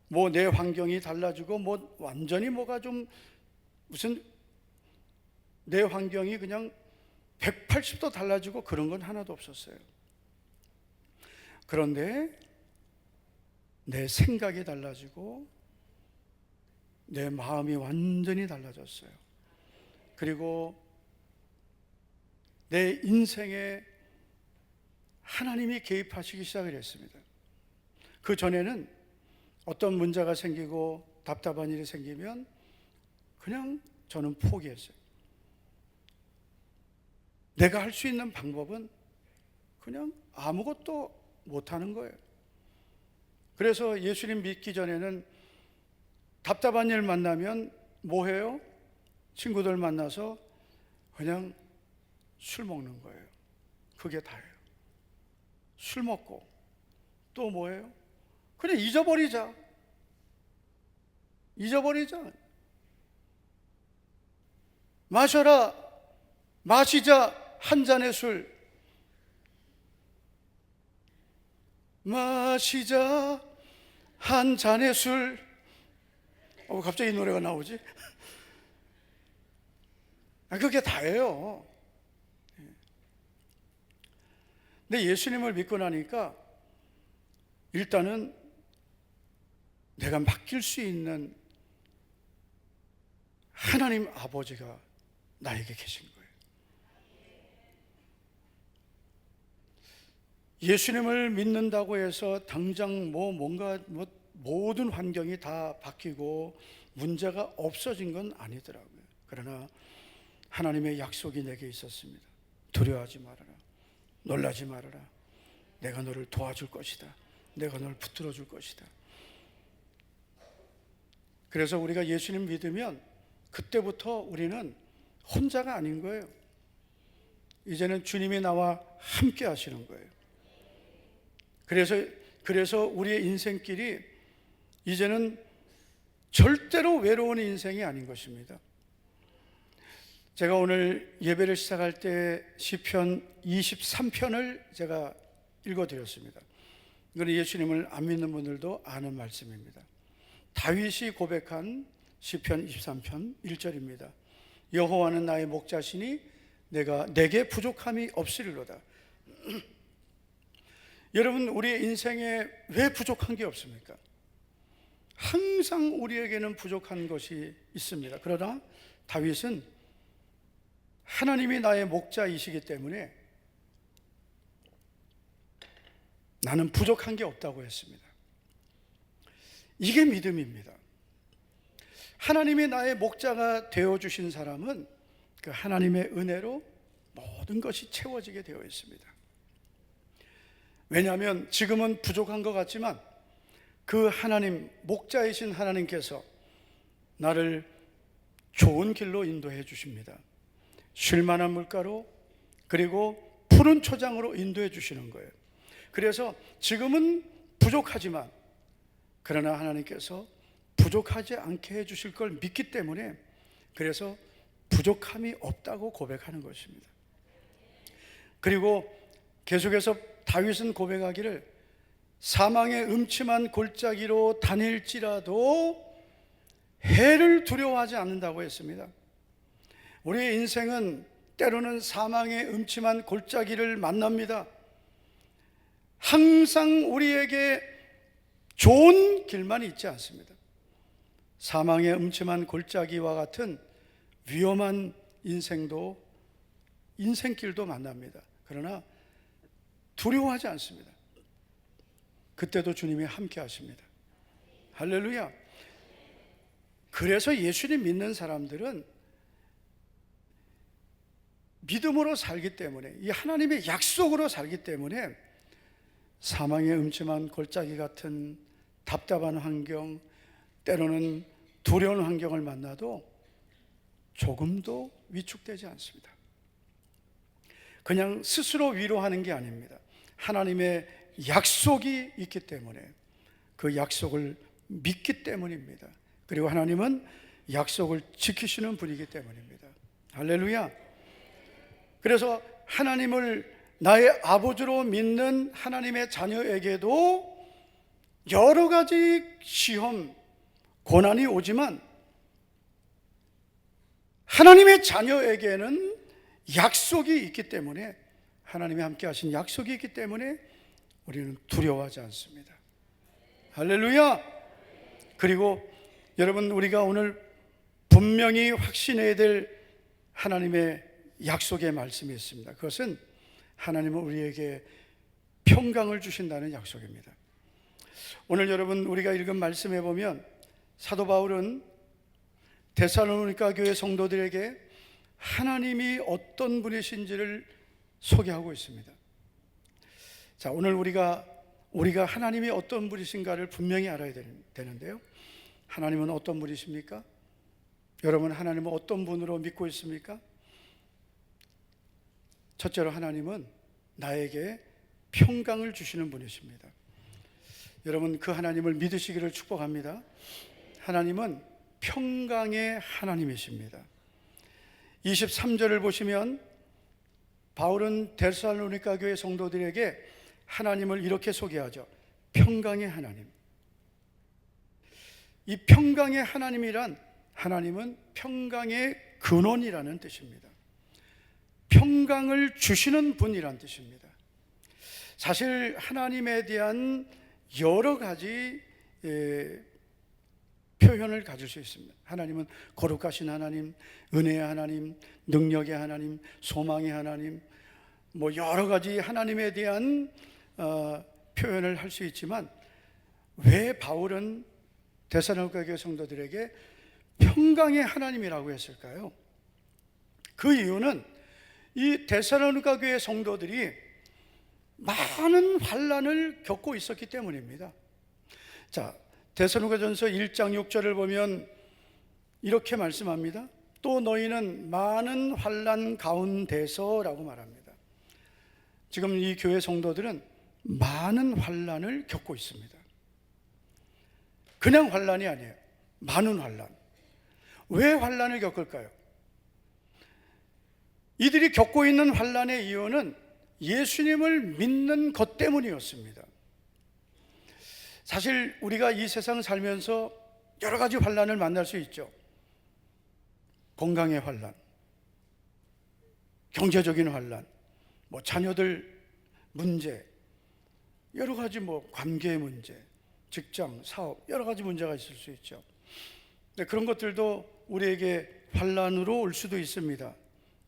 뭐 내 환경이 달라지고, 뭐 완전히 뭐가 좀 무슨 내 환경이 그냥 180도 달라지고 그런 건 하나도 없었어요. 그런데 내 생각이 달라지고 내 마음이 완전히 달라졌어요. 그리고 내 인생에 하나님이 개입하시기 시작을 했습니다. 그 전에는 어떤 문제가 생기고 답답한 일이 생기면 그냥 저는 포기했어요. 내가 할 수 있는 방법은 그냥 아무것도 못하는 거예요. 그래서 예수님 믿기 전에는 답답한 일 만나면 뭐 해요? 친구들 만나서 그냥 술 먹는 거예요. 그게 다예요. 술 먹고 또 뭐예요? 그냥 잊어버리자. 잊어버리자. 마셔라, 마시자 한 잔의 술. 마시자 한 잔의 술. 갑자기 이 노래가 나오지? 그게 다예요. 근데 예수님을 믿고 나니까 일단은 내가 맡길 수 있는 하나님 아버지가 나에게 계신 거예요. 예수님을 믿는다고 해서 당장 뭔가 모든 환경이 다 바뀌고 문제가 없어진 건 아니더라고요. 그러나 하나님의 약속이 내게 있었습니다. 두려워하지 말아라. 놀라지 말아라. 내가 너를 도와줄 것이다. 내가 너를 붙들어 줄 것이다. 그래서 우리가 예수님 믿으면 그때부터 우리는 혼자가 아닌 거예요. 이제는 주님이 나와 함께 하시는 거예요. 그래서 우리의 인생길이 이제는 절대로 외로운 인생이 아닌 것입니다. 제가 오늘 예배를 시작할 때 시편 23편을 제가 읽어드렸습니다. 이건 예수님을 안 믿는 분들도 아는 말씀입니다. 다윗이 고백한 시편 23편 1절입니다. 여호와는 나의 목자시니 내게 부족함이 없으리로다. 여러분, 우리의 인생에 왜 부족한 게 없습니까? 항상 우리에게는 부족한 것이 있습니다. 그러나 다윗은 하나님이 나의 목자이시기 때문에 나는 부족한 게 없다고 했습니다. 이게 믿음입니다. 하나님이 나의 목자가 되어주신 사람은 그 하나님의 은혜로 모든 것이 채워지게 되어 있습니다. 왜냐하면 지금은 부족한 것 같지만 그 하나님, 목자이신 하나님께서 나를 좋은 길로 인도해 주십니다. 쉴만한 물가로, 그리고 푸른 초장으로 인도해 주시는 거예요. 그래서 지금은 부족하지만 그러나 하나님께서 부족하지 않게 해 주실 걸 믿기 때문에 그래서 부족함이 없다고 고백하는 것입니다. 그리고 계속해서 다윗은 고백하기를 사망의 음침한 골짜기로 다닐지라도 해를 두려워하지 않는다고 했습니다. 우리의 인생은 때로는 사망의 음침한 골짜기를 만납니다. 항상 우리에게 좋은 길만 있지 않습니다. 사망의 음침한 골짜기와 같은 위험한 인생길도 만납니다. 그러나 두려워하지 않습니다. 그때도 주님이 함께 하십니다. 할렐루야. 그래서 예수님 믿는 사람들은 믿음으로 살기 때문에, 이 하나님의 약속으로 살기 때문에 사망의 음침한 골짜기 같은 답답한 환경, 때로는 두려운 환경을 만나도 조금도 위축되지 않습니다. 그냥 스스로 위로하는 게 아닙니다. 하나님의 약속이 있기 때문에, 그 약속을 믿기 때문입니다. 그리고 하나님은 약속을 지키시는 분이기 때문입니다. 할렐루야. 그래서 하나님을 나의 아버지로 믿는 하나님의 자녀에게도 여러 가지 시험, 고난이 오지만 하나님의 자녀에게는 약속이 있기 때문에, 하나님이 함께 하신 약속이 있기 때문에 우리는 두려워하지 않습니다. 할렐루야. 그리고 여러분, 우리가 오늘 분명히 확신해야 될 하나님의 약속의 말씀이 있습니다. 그것은 하나님은 우리에게 평강을 주신다는 약속입니다. 오늘 여러분, 우리가 읽은 말씀에 보면 사도 바울은 데살로니가 교회 성도들에게 하나님이 어떤 분이신지를 소개하고 있습니다. 자, 오늘 우리가 하나님이 어떤 분이신가를 분명히 알아야 되는데요. 하나님은 어떤 분이십니까? 여러분, 하나님은 어떤 분으로 믿고 있습니까? 첫째로 하나님은 나에게 평강을 주시는 분이십니다. 여러분, 그 하나님을 믿으시기를 축복합니다. 하나님은 평강의 하나님이십니다. 23절을 보시면 바울은 데살로니가 교회 성도들에게 하나님을 이렇게 소개하죠. 평강의 하나님. 이 평강의 하나님이란, 하나님은 평강의 근원이라는 뜻입니다. 평강을 주시는 분이란 뜻입니다. 사실 하나님에 대한 여러 가지 표현을 가질 수 있습니다. 하나님은 거룩하신 하나님, 은혜의 하나님, 능력의 하나님, 소망의 하나님, 뭐 여러 가지 하나님에 대한 표현을 할 수 있지만, 왜 바울은 데살로니가 교회 성도들에게 평강의 하나님이라고 했을까요? 그 이유는 이 데살로니가 교회 성도들이 많은 환난을 겪고 있었기 때문입니다. 자, 데살로니가전서 1장 6절을 보면 이렇게 말씀합니다. 또 너희는 많은 환난 가운데서라고 말합니다. 지금 이 교회 성도들은 많은 환난을 겪고 있습니다. 그냥 환난이 아니에요. 많은 환난. 왜 환난을 겪을까요? 이들이 겪고 있는 환난의 이유는 예수님을 믿는 것 때문이었습니다. 사실 우리가 이 세상 살면서 여러 가지 환난을 만날 수 있죠. 건강의 환난, 경제적인 환난, 뭐 자녀들 문제, 여러 가지 뭐 관계의 문제, 직장, 사업, 여러 가지 문제가 있을 수 있죠. 근데 그런 것들도 우리에게 환난으로 올 수도 있습니다.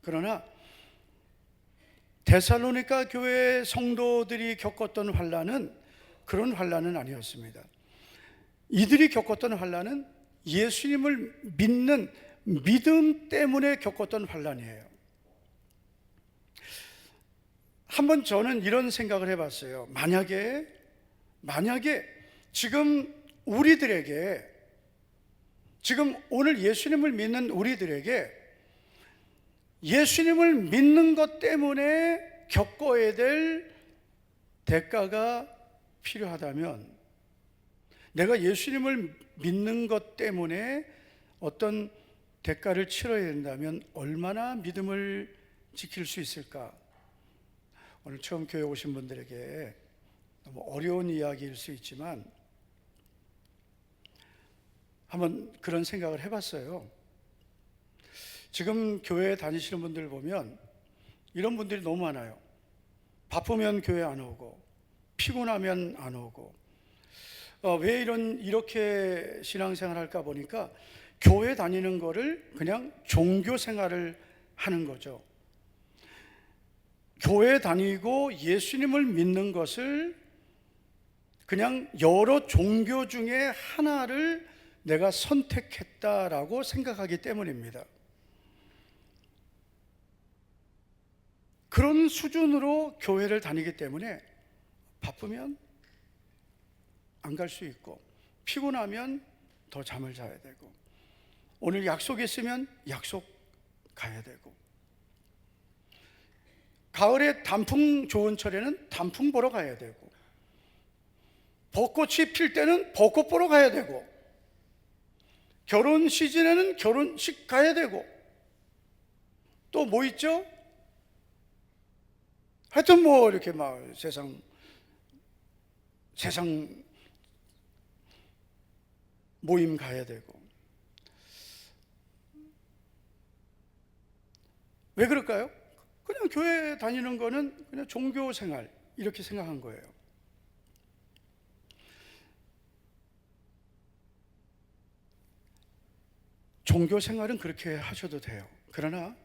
그러나 데살로니가 교회 성도들이 겪었던 환난은 그런 환난은 아니었습니다. 이들이 겪었던 환난은 예수님을 믿는 믿음 때문에 겪었던 환난이에요. 한번 저는 이런 생각을 해봤어요. 만약에 지금 우리들에게, 지금 오늘 예수님을 믿는 우리들에게 예수님을 믿는 것 때문에 겪어야 될 대가가 필요하다면, 내가 예수님을 믿는 것 때문에 어떤 대가를 치러야 된다면 얼마나 믿음을 지킬 수 있을까? 오늘 처음 교회 오신 분들에게 너무 어려운 이야기일 수 있지만 한번 그런 생각을 해봤어요. 지금 교회 다니시는 분들 보면 이런 분들이 너무 많아요. 바쁘면 교회 안 오고, 피곤하면 안 오고. 왜 이렇게 신앙생활 할까 보니까 교회 다니는 거를 그냥 종교 생활을 하는 거죠. 교회 다니고 예수님을 믿는 것을 그냥 여러 종교 중에 하나를 내가 선택했다라고 생각하기 때문입니다. 그런 수준으로 교회를 다니기 때문에 바쁘면 안 갈 수 있고, 피곤하면 더 잠을 자야 되고, 오늘 약속이 있으면 약속 가야 되고, 가을에 단풍 좋은 철에는 단풍 보러 가야 되고, 벚꽃이 필 때는 벚꽃 보러 가야 되고, 결혼 시즌에는 결혼식 가야 되고, 또 뭐 있죠? 하여튼 뭐 이렇게 막 세상 모임 가야 되고. 왜 그럴까요? 그냥 교회 다니는 거는 그냥 종교 생활 이렇게 생각한 거예요. 종교 생활은 그렇게 하셔도 돼요. 그러나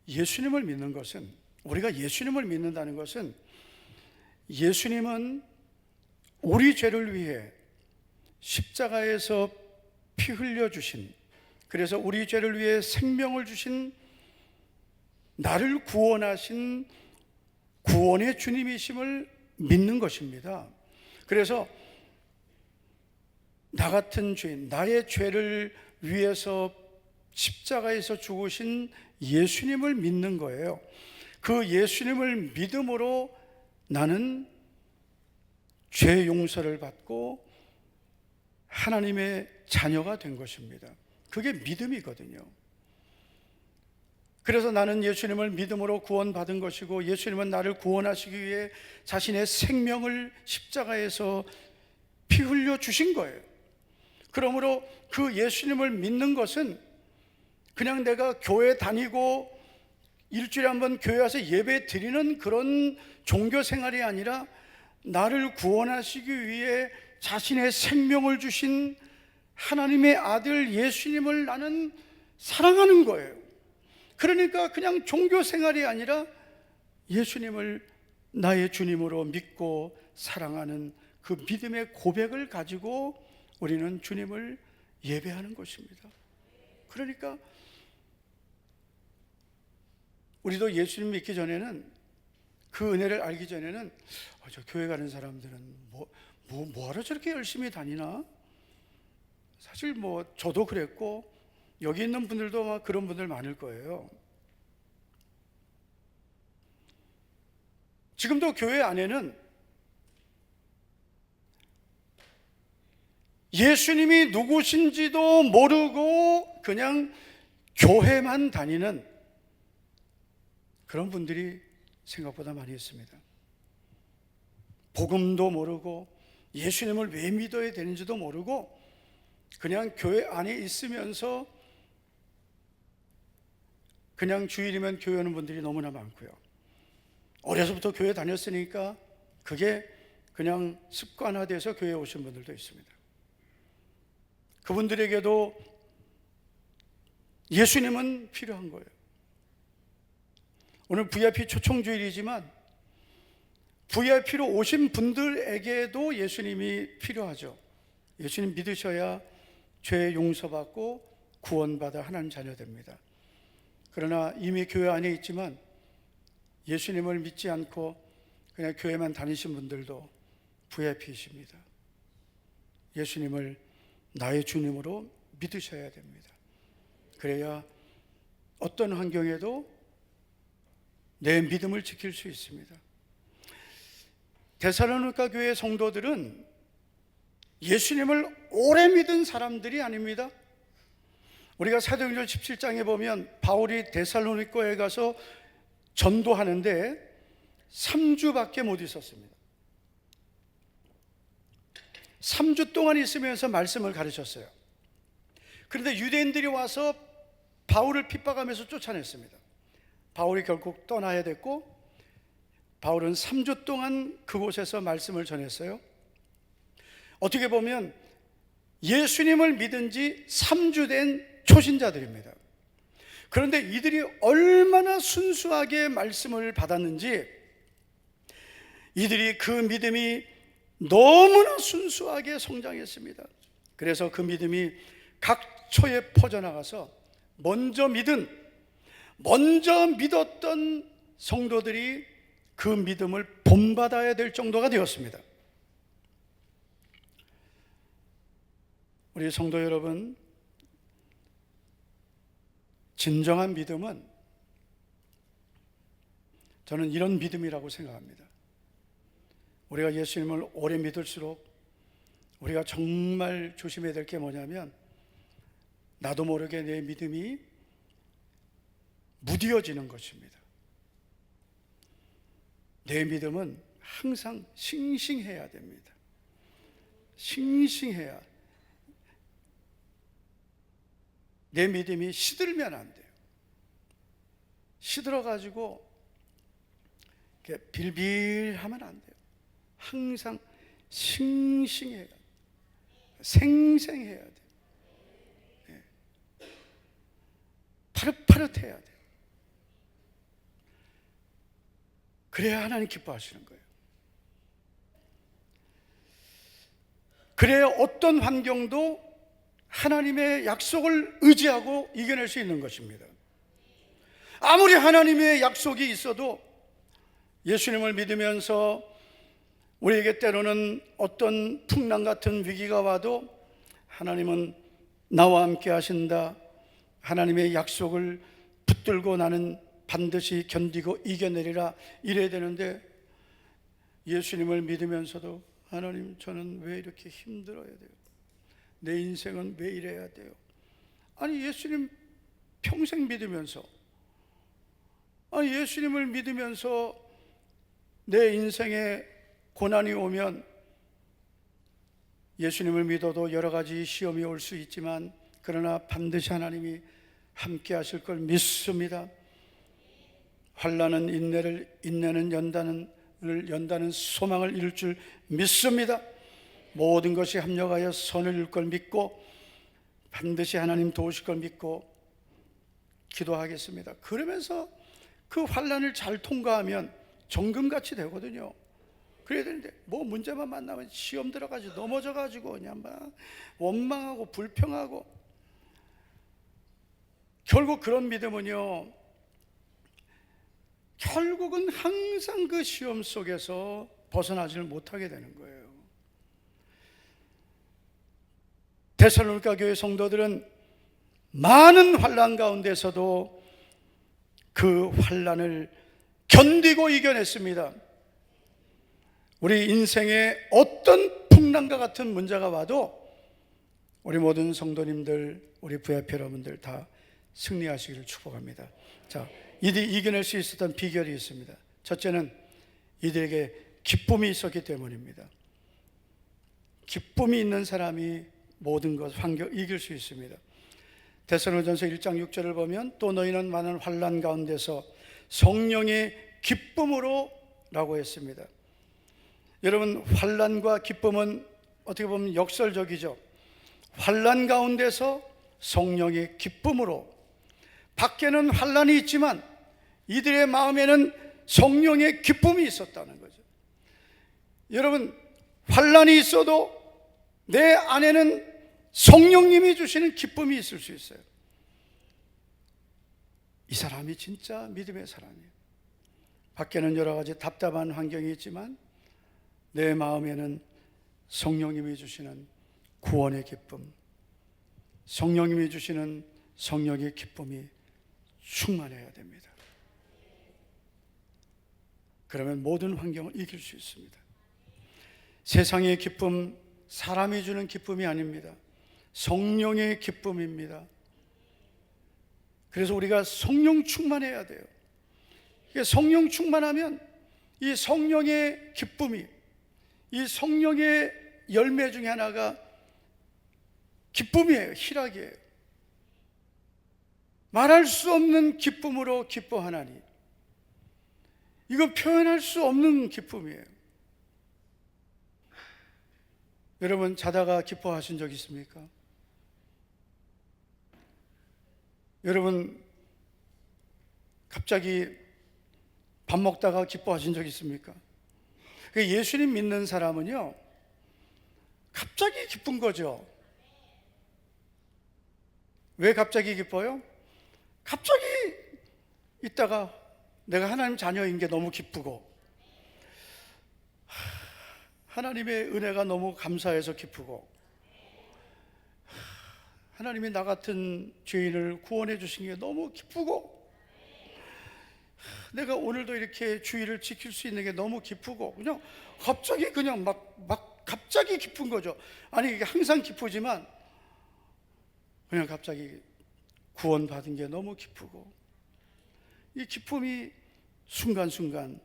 예수님을 믿는 것은, 우리가 예수님을 믿는다는 것은, 예수님은 우리 죄를 위해 십자가에서 피 흘려 주신, 그래서 우리 죄를 위해 생명을 주신, 나를 구원하신 구원의 주님이심을 믿는 것입니다. 그래서 나 같은 죄인, 나의 죄를 위해서 십자가에서 죽으신 예수님을 믿는 거예요. 그 예수님을 믿음으로 나는 죄 용서를 받고 하나님의 자녀가 된 것입니다. 그게 믿음이거든요. 그래서 나는 예수님을 믿음으로 구원받은 것이고, 예수님은 나를 구원하시기 위해 자신의 생명을 십자가에서 피 흘려 주신 거예요. 그러므로 그 예수님을 믿는 것은 그냥 내가 교회 다니고 일주일에 한 번 교회 와서 예배 드리는 그런 종교 생활이 아니라, 나를 구원하시기 위해 자신의 생명을 주신 하나님의 아들 예수님을 나는 사랑하는 거예요. 그러니까 그냥 종교 생활이 아니라 예수님을 나의 주님으로 믿고 사랑하는 그 믿음의 고백을 가지고 우리는 주님을 예배하는 것입니다. 그러니까 우리도 예수님 믿기 전에는, 그 은혜를 알기 전에는 저 교회 가는 사람들은 뭐하러 저렇게 열심히 다니나? 사실 저도 그랬고 여기 있는 분들도 아마 그런 분들 많을 거예요. 지금도 교회 안에는 예수님이 누구신지도 모르고 그냥 교회만 다니는 그런 분들이 생각보다 많이 있습니다. 복음도 모르고 예수님을 왜 믿어야 되는지도 모르고 그냥 교회 안에 있으면서 그냥 주일이면 교회 오는 분들이 너무나 많고요. 어려서부터 교회 다녔으니까 그게 그냥 습관화돼서 교회에 오신 분들도 있습니다. 그분들에게도 예수님은 필요한 거예요. 오늘 VIP 초청주일이지만 VIP로 오신 분들에게도 예수님이 필요하죠. 예수님 믿으셔야 죄 용서받고 구원받아 하나님 자녀 됩니다. 그러나 이미 교회 안에 있지만 예수님을 믿지 않고 그냥 교회만 다니신 분들도 VIP이십니다. 예수님을 나의 주님으로 믿으셔야 됩니다. 그래야 어떤 환경에도 내 믿음을 지킬 수 있습니다. 데살로니가 교회 성도들은 예수님을 오래 믿은 사람들이 아닙니다. 우리가 사도행전 17장에 보면 바울이 데살로니가에 가서 전도하는데 3주밖에 못 있었습니다. 3주 동안 있으면서 말씀을 가르쳤어요. 그런데 유대인들이 와서 바울을 핍박하면서 쫓아냈습니다. 바울이 결국 떠나야 됐고, 바울은 3주 동안 그곳에서 말씀을 전했어요. 어떻게 보면 예수님을 믿은 지 3주 된 초신자들입니다. 그런데 이들이 얼마나 순수하게 말씀을 받았는지, 이들이 그 믿음이 너무나 순수하게 성장했습니다. 그래서 그 믿음이 각처에 퍼져나가서 먼저 믿었던 성도들이 그 믿음을 본받아야 될 정도가 되었습니다. 우리 성도 여러분, 진정한 믿음은 저는 이런 믿음이라고 생각합니다. 우리가 예수님을 오래 믿을수록 우리가 정말 조심해야 될 게 뭐냐면, 나도 모르게 내 믿음이 무뎌지는 것입니다. 내 믿음은 항상 싱싱해야 됩니다. 싱싱해야. 내 믿음이 시들면 안 돼요. 시들어가지고 이렇게 빌빌하면 안 돼요. 항상 싱싱해야 돼요. 생생해야 돼요. 네. 파릇파릇해야 돼요. 그래야 하나님 기뻐하시는 거예요. 그래야 어떤 환경도 하나님의 약속을 의지하고 이겨낼 수 있는 것입니다. 아무리 하나님의 약속이 있어도 예수님을 믿으면서 우리에게 때로는 어떤 풍랑 같은 위기가 와도 하나님은 나와 함께 하신다, 하나님의 약속을 붙들고 나는 반드시 견디고 이겨내리라, 이래야 되는데, 예수님을 믿으면서도 하나님, 저는 왜 이렇게 힘들어야 돼요? 내 인생은 왜 이래야 돼요? 아니 예수님 평생 믿으면서, 아니 예수님을 믿으면서 내 인생에 고난이 오면 예수님을 믿어도 여러 가지 시험이 올 수 있지만 그러나 반드시 하나님이 함께 하실 걸 믿습니다. 환난은 인내를, 인내는 연다는 소망을 이룰 줄 믿습니다. 모든 것이 합력하여 선을 이룰 걸 믿고 반드시 하나님 도우실 걸 믿고 기도하겠습니다. 그러면서 그 환난을 잘 통과하면 정금같이 되거든요. 그래야 되는데 뭐 문제만 만나면 시험 들어가지고 넘어져가지고 그냥 막 원망하고 불평하고, 결국 그런 믿음은요, 결국은 항상 그 시험 속에서 벗어나지를 못하게 되는 거예요. 데살로니가 교회 성도들은 많은 환난 가운데서도 그 환난을 견디고 이겨냈습니다. 우리 인생에 어떤 풍랑과 같은 문제가 와도 우리 모든 성도님들, 우리 VIP 여러분들 다 승리하시기를 축복합니다. 자, 이들이 이겨낼 수 있었던 비결이 있습니다. 첫째는 이들에게 기쁨이 있었기 때문입니다. 기쁨이 있는 사람이 모든 것, 환경 이길 수 있습니다. 데살로니가전서 1장 6절을 보면 또 너희는 많은 환난 가운데서 성령의 기쁨으로 라고 했습니다. 여러분, 환난과 기쁨은 어떻게 보면 역설적이죠. 환난 가운데서 성령의 기쁨으로, 밖에는 환난이 있지만 이들의 마음에는 성령의 기쁨이 있었다는 거죠. 여러분, 환난이 있어도 내 안에는 성령님이 주시는 기쁨이 있을 수 있어요. 이 사람이 진짜 믿음의 사람이에요. 밖에는 여러 가지 답답한 환경이 있지만 내 마음에는 성령님이 주시는 구원의 기쁨, 성령님이 주시는 성령의 기쁨이 충만해야 됩니다. 그러면 모든 환경을 이길 수 있습니다. 세상의 기쁨, 사람이 주는 기쁨이 아닙니다. 성령의 기쁨입니다. 그래서 우리가 성령 충만해야 돼요. 성령 충만하면 이 성령의 기쁨이, 이 성령의 열매 중에 하나가 기쁨이에요. 희락이에요. 말할 수 없는 기쁨으로 기뻐하나니, 이거 표현할 수 없는 기쁨이에요. 여러분, 자다가 기뻐하신 적 있습니까? 여러분, 갑자기 밥 먹다가 기뻐하신 적 있습니까? 예수님 믿는 사람은요, 갑자기 기쁜 거죠. 왜 갑자기 기뻐요? 갑자기 있다가 내가 하나님 자녀인 게 너무 기쁘고, 하나님의 은혜가 너무 감사해서 기쁘고, 하나님이 나 같은 죄인을 구원해 주신 게 너무 기쁘고, 내가 오늘도 이렇게 주의를 지킬 수 있는 게 너무 기쁘고, 그냥 갑자기 그냥 막 갑자기 기쁜 거죠. 아니, 이게 항상 기쁘지만 그냥 갑자기 구원받은 게 너무 기쁘고, 이 기쁨이 순간순간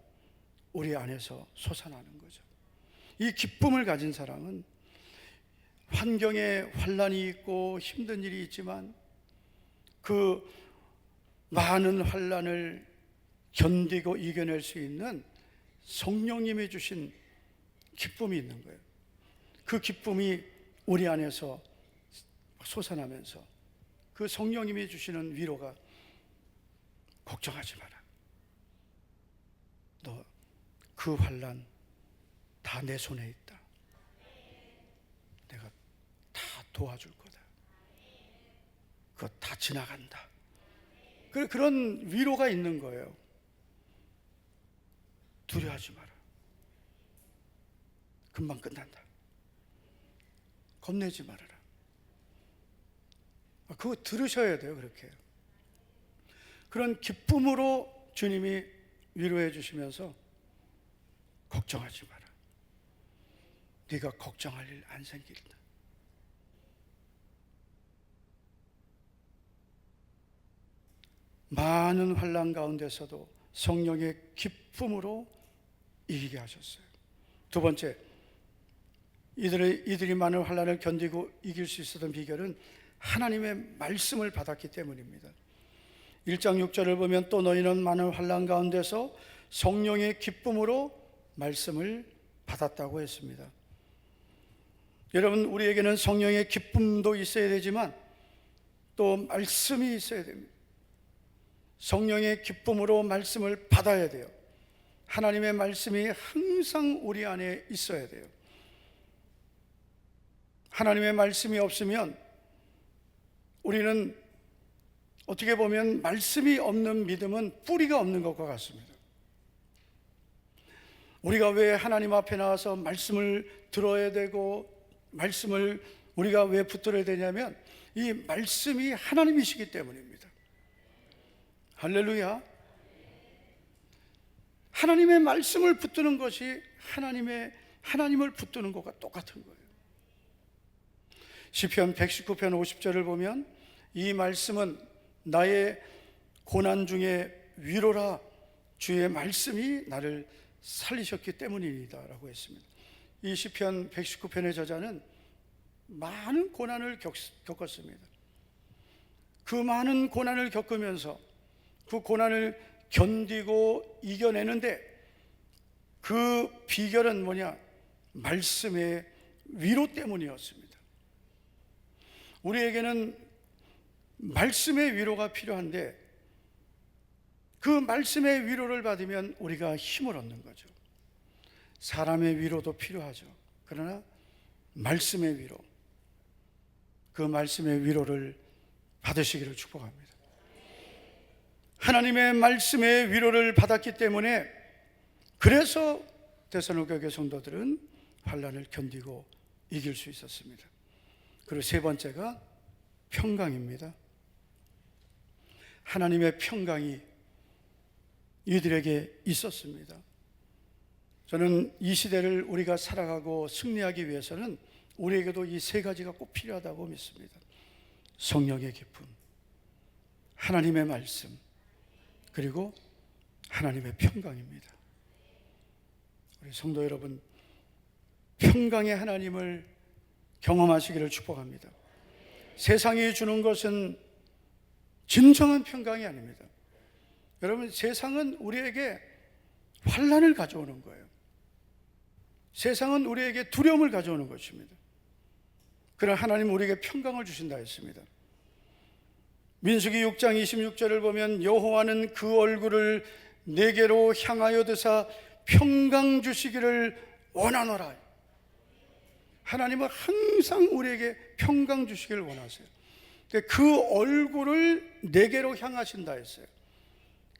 우리 안에서 솟아나는 거죠. 이 기쁨을 가진 사람은 환경에 환난이 있고 힘든 일이 있지만 그 많은 환난을 견디고 이겨낼 수 있는 성령님이 주신 기쁨이 있는 거예요. 그 기쁨이 우리 안에서 솟아나면서 그 성령님이 주시는 위로가, 걱정하지 마라. 너 그 환난 다 내 손에 있다. 내가 다 도와줄 거다. 그거 다 지나간다. 그런 위로가 있는 거예요. 두려워하지 마라. 금방 끝난다. 겁내지 말아라. 그거 들으셔야 돼요. 그렇게 그런 기쁨으로 주님이 위로해 주시면서 걱정하지 마라. 네가 걱정할 일 안 생긴다. 많은 환난 가운데서도 성령의 기쁨으로 이기게 하셨어요. 두 번째, 이들이 많은 환난을 견디고 이길 수 있었던 비결은 하나님의 말씀을 받았기 때문입니다. 1장 6절을 보면 또 너희는 많은 환난 가운데서 성령의 기쁨으로 말씀을 받았다고 했습니다. 여러분, 우리에게는 성령의 기쁨도 있어야 되지만 또 말씀이 있어야 됩니다. 성령의 기쁨으로 말씀을 받아야 돼요. 하나님의 말씀이 항상 우리 안에 있어야 돼요. 하나님의 말씀이 없으면 우리는 어떻게 보면 말씀이 없는 믿음은 뿌리가 없는 것과 같습니다. 우리가 왜 하나님 앞에 나와서 말씀을 들어야 되고 말씀을 우리가 왜 붙들어야 되냐면 이 말씀이 하나님이시기 때문입니다. 할렐루야. 하나님의 말씀을 붙드는 것이 하나님을 붙드는 것과 똑같은 거예요. 시편 119편 50절을 보면 이 말씀은 나의 고난 중에 위로라, 주의 말씀이 나를 살리셨기 때문이다 라고 했습니다. 이 시편 119편의 저자는 많은 고난을 겪었습니다. 그 많은 고난을 겪으면서 그 고난을 견디고 이겨내는데 그 비결은 뭐냐? 말씀의 위로 때문이었습니다. 우리에게는 말씀의 위로가 필요한데 그 말씀의 위로를 받으면 우리가 힘을 얻는 거죠. 사람의 위로도 필요하죠. 그러나 말씀의 위로, 그 말씀의 위로를 받으시기를 축복합니다. 하나님의 말씀의 위로를 받았기 때문에 그래서 데살로니가 교회 성도들은 환난을 견디고 이길 수 있었습니다. 그리고 세 번째가 평강입니다. 하나님의 평강이 이들에게 있었습니다. 저는 이 시대를 우리가 살아가고 승리하기 위해서는 우리에게도 이 세 가지가 꼭 필요하다고 믿습니다. 성령의 기쁨, 하나님의 말씀, 그리고 하나님의 평강입니다. 우리 성도 여러분, 평강의 하나님을 경험하시기를 축복합니다. 세상이 주는 것은 진정한 평강이 아닙니다. 여러분, 세상은 우리에게 환난을 가져오는 거예요. 세상은 우리에게 두려움을 가져오는 것입니다. 그러나 하나님은 우리에게 평강을 주신다 했습니다. 민수기 6장 26절을 보면 여호와는 그 얼굴을 내게로 향하여 드사 평강 주시기를 원하노라. 하나님은 항상 우리에게 평강 주시기를 원하세요. 그 얼굴을 내게로 향하신다 했어요.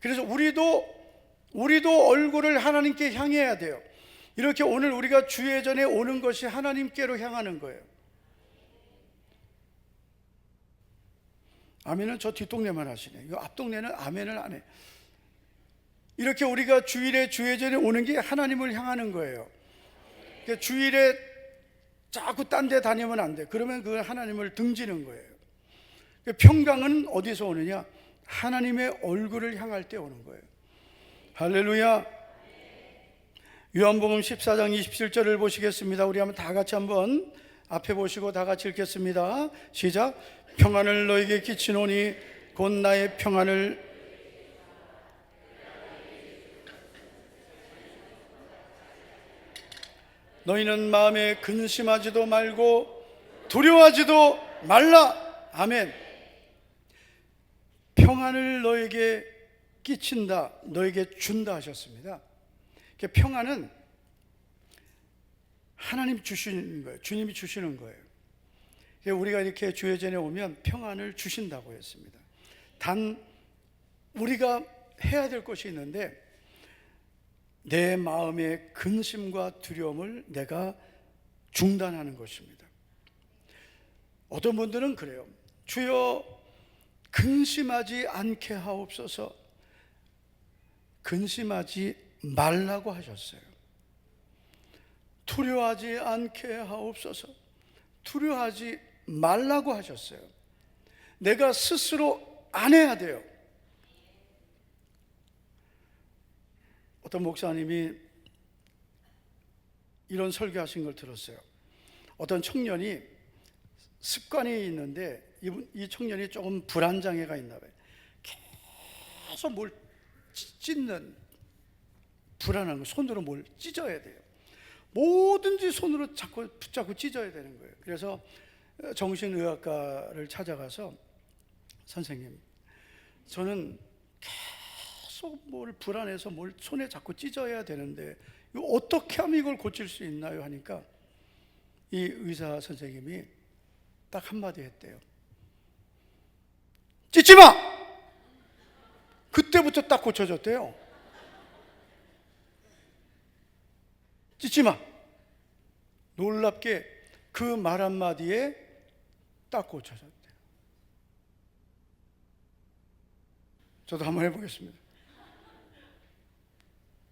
그래서 우리도 얼굴을 하나님께 향해야 돼요. 이렇게 오늘 우리가 주예전에 오는 것이 하나님께로 향하는 거예요. 아멘은 저 뒷동네만 하시네. 이 앞동네는 아멘을 안 해. 이렇게 우리가 주예전에 오는 게 하나님을 향하는 거예요. 그러니까 주일에 자꾸 딴 데 다니면 안 돼. 그러면 그 하나님을 등지는 거예요. 평강은 어디서 오느냐? 하나님의 얼굴을 향할 때 오는 거예요. 할렐루야. 요한복음 14장 27절을 보시겠습니다. 우리 한번 다 같이 한번 앞에 보시고 다 같이 읽겠습니다. 시작. 평안을 너에게 끼치노니 곧 나의 평안을 너희는 마음에 근심하지도 말고 두려워하지도 말라. 아멘. 평안을 너에게 끼친다, 너에게 준다 하셨습니다. 평안은 하나님 주시는 거예요. 주님이 주시는 거예요. 우리가 이렇게 주예전에 오면 평안을 주신다고 했습니다. 단 우리가 해야 될 것이 있는데 내 마음의 근심과 두려움을 내가 중단하는 것입니다. 어떤 분들은 그래요. 주여 근심하지 않게 하옵소서. 근심하지 말라고 하셨어요. 두려워하지 않게 하옵소서. 두려워하지 말라고 하셨어요. 내가 스스로 안 해야 돼요. 어떤 목사님이 이런 설교하신 걸 들었어요. 어떤 청년이 습관이 있는데 이 청년이 조금 불안장애가 있나 봐요. 계속 뭘 찢는 불안한 거, 손으로 뭘 찢어야 돼요. 뭐든지 손으로 자꾸 붙잡고 찢어야 되는 거예요. 그래서 정신의학과를 찾아가서 선생님, 저는 계속 뭘 불안해서 뭘 손에 자꾸 찢어야 되는데 이거 어떻게 하면 이걸 고칠 수 있나요? 하니까 이 의사 선생님이 딱 한마디 했대요. 찢지 마! 그때부터 딱 고쳐졌대요. 찢지 마! 놀랍게 그 말 한마디에 딱 고쳐졌대요. 저도 한번 해보겠습니다.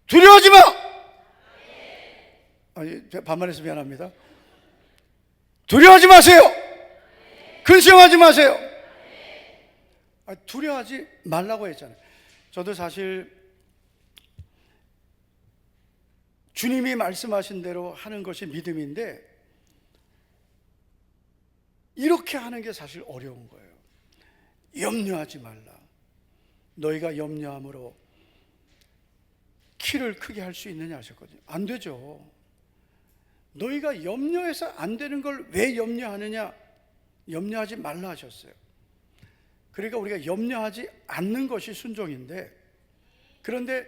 두려워하지 마! 아니, 반말해서 미안합니다. 두려워하지 마세요! 근심하지 마세요! 두려워하지 말라고 했잖아요. 저도 사실 주님이 말씀하신 대로 하는 것이 믿음인데 이렇게 하는 게 사실 어려운 거예요. 염려하지 말라. 너희가 염려함으로 키를 크게 할 수 있느냐 하셨거든요. 안 되죠. 너희가 염려해서 안 되는 걸 왜 염려하느냐? 염려하지 말라 하셨어요. 그러니까 우리가 염려하지 않는 것이 순종인데, 그런데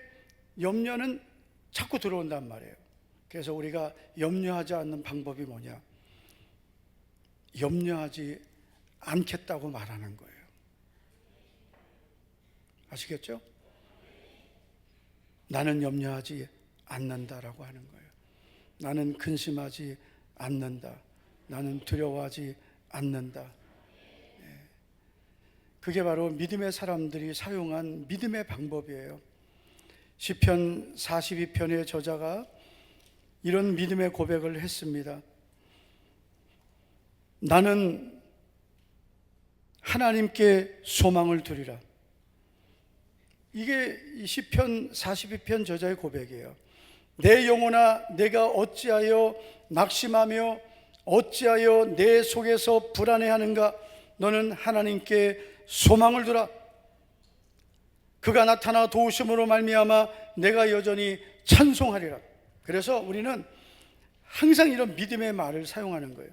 염려는 자꾸 들어온단 말이에요. 그래서 우리가 염려하지 않는 방법이 뭐냐? 염려하지 않겠다고 말하는 거예요. 아시겠죠? 나는 염려하지 않는다라고 하는 거예요. 나는 근심하지 않는다. 나는 두려워하지 않는다. 그게 바로 믿음의 사람들이 사용한 믿음의 방법이에요. 시편 42편의 저자가 이런 믿음의 고백을 했습니다. 나는 하나님께 소망을 두리라. 이게 시편 42편 저자의 고백이에요. 내 영혼아, 내가 어찌하여 낙심하며 어찌하여 내 속에서 불안해하는가? 너는 하나님께 소망을 두라. 그가 나타나 도우심으로 말미암아 내가 여전히 찬송하리라. 그래서 우리는 항상 이런 믿음의 말을 사용하는 거예요.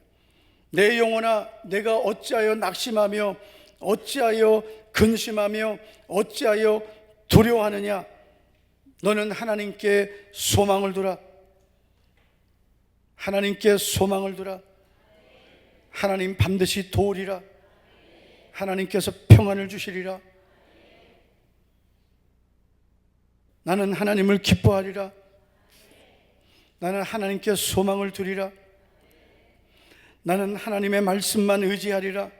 내 영혼아, 내가 어찌하여 낙심하며 어찌하여 근심하며 어찌하여 두려워하느냐? 너는 하나님께 소망을 두라. 하나님께 소망을 두라. 하나님 반드시 도우리라. 하나님께서 평안을 주시리라. 나는 하나님을 기뻐하리라. 나는 하나님께 소망을 두리라. 나는 하나님의 말씀만 의지하리라.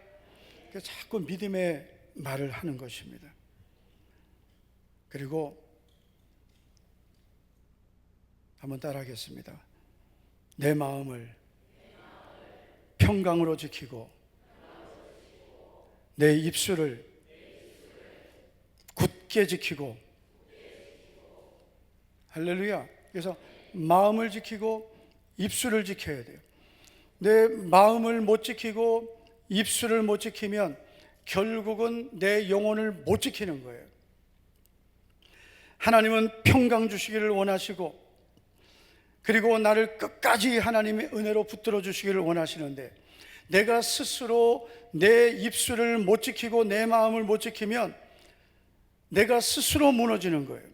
자꾸 믿음의 말을 하는 것입니다. 그리고 한번 따라하겠습니다. 내 마음을 평강으로 지키고 내 입술을 굳게 지키고. 할렐루야. 그래서 마음을 지키고 입술을 지켜야 돼요. 내 마음을 못 지키고 입술을 못 지키면 결국은 내 영혼을 못 지키는 거예요. 하나님은 평강 주시기를 원하시고, 그리고 나를 끝까지 하나님의 은혜로 붙들어 주시기를 원하시는데, 내가 스스로 내 입술을 못 지키고 내 마음을 못 지키면 내가 스스로 무너지는 거예요.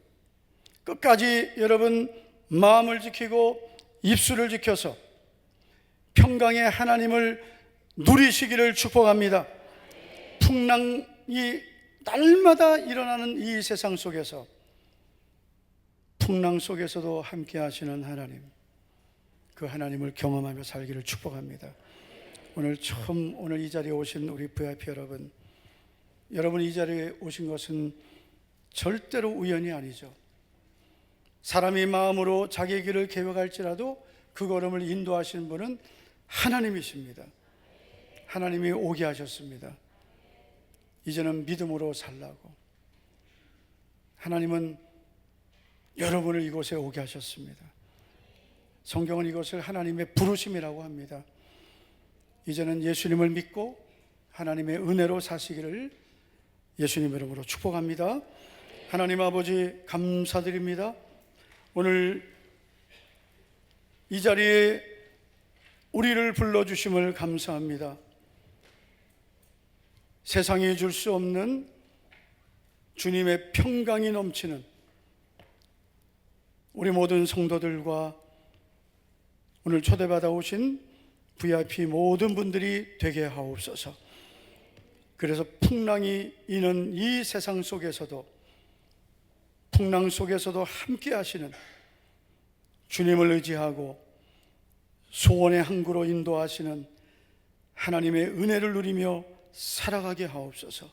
끝까지 여러분 마음을 지키고 입술을 지켜서 평강의 하나님을 누리시기를 축복합니다. 풍랑이 날마다 일어나는 이 세상 속에서 풍랑 속에서도 함께 하시는 하나님, 그 하나님을 경험하며 살기를 축복합니다. 오늘 처음 오늘 이 자리에 오신 우리 VIP 여러분, 여러분 이 자리에 오신 것은 절대로 우연이 아니죠. 사람이 마음으로 자기의 길을 계획할지라도 그 걸음을 인도하시는 분은 하나님이십니다. 하나님이 오게 하셨습니다. 이제는 믿음으로 살라고. 하나님은 여러분을 이곳에 오게 하셨습니다. 성경은 이것을 하나님의 부르심이라고 합니다. 이제는 예수님을 믿고 하나님의 은혜로 사시기를 예수님 이름으로 축복합니다. 하나님 아버지 감사드립니다. 오늘 이 자리에 우리를 불러주심을 감사합니다. 세상이 줄 수 없는 주님의 평강이 넘치는 우리 모든 성도들과 오늘 초대받아 오신 VIP 모든 분들이 되게 하옵소서. 그래서 풍랑이 이는 이 세상 속에서도, 풍랑 속에서도 함께 하시는 주님을 의지하고 소원의 항구로 인도하시는 하나님의 은혜를 누리며 살아가게 하옵소서.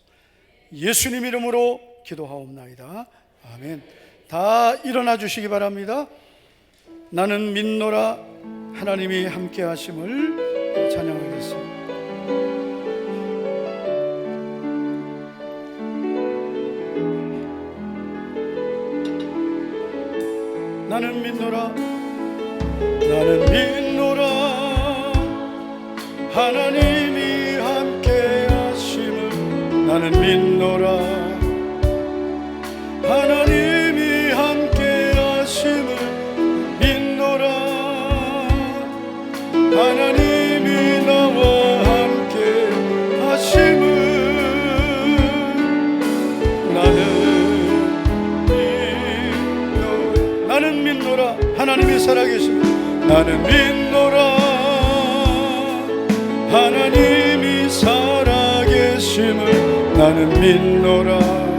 예수님 이름으로 기도하옵나이다. 아멘. 다 일어나 주시기 바랍니다. 나는 믿노라. 하나님이 함께 하심을 찬양하겠습니다. 나는 믿노라. 나는 믿노라. 하나님이 함께 하심을. 나는 믿노라. 하나님이 함께 하심을 믿노라. 하나님이 나와 함께 하심을 나는 믿노라. 하나님이 살아계심을. 나는 믿노라. 하나님이 살아계심을. 나는 믿노라.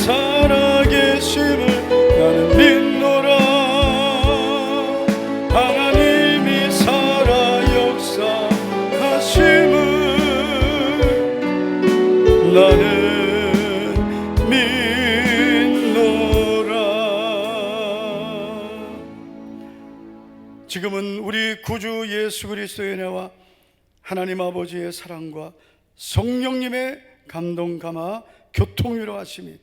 살아계심을. 나는 믿노라. 하나님이 살아 역사하심을. 나는 믿노라. 지금은 우리 구주 예수 그리스도의 은혜와 하나님 아버지의 사랑과 성령님의 감동 감화 교통위로 하심이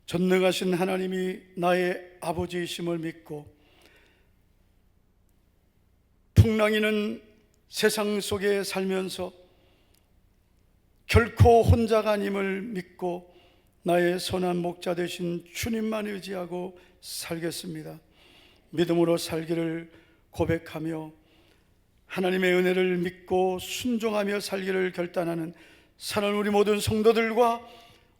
전능하신 하나님이 나의 아버지이심을 믿고 풍랑이는 세상 속에 살면서 결코 혼자가 아님을 믿고 나의 선한 목자 되신 주님만 의지하고 살겠습니다. 믿음으로 살기를 고백하며 하나님의 은혜를 믿고 순종하며 살기를 결단하는 사랑하는 우리 모든 성도들과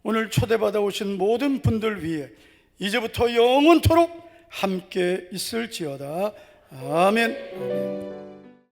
오늘 초대받아 오신 모든 분들 위해 이제부터 영원토록 함께 있을지어다. 아멘.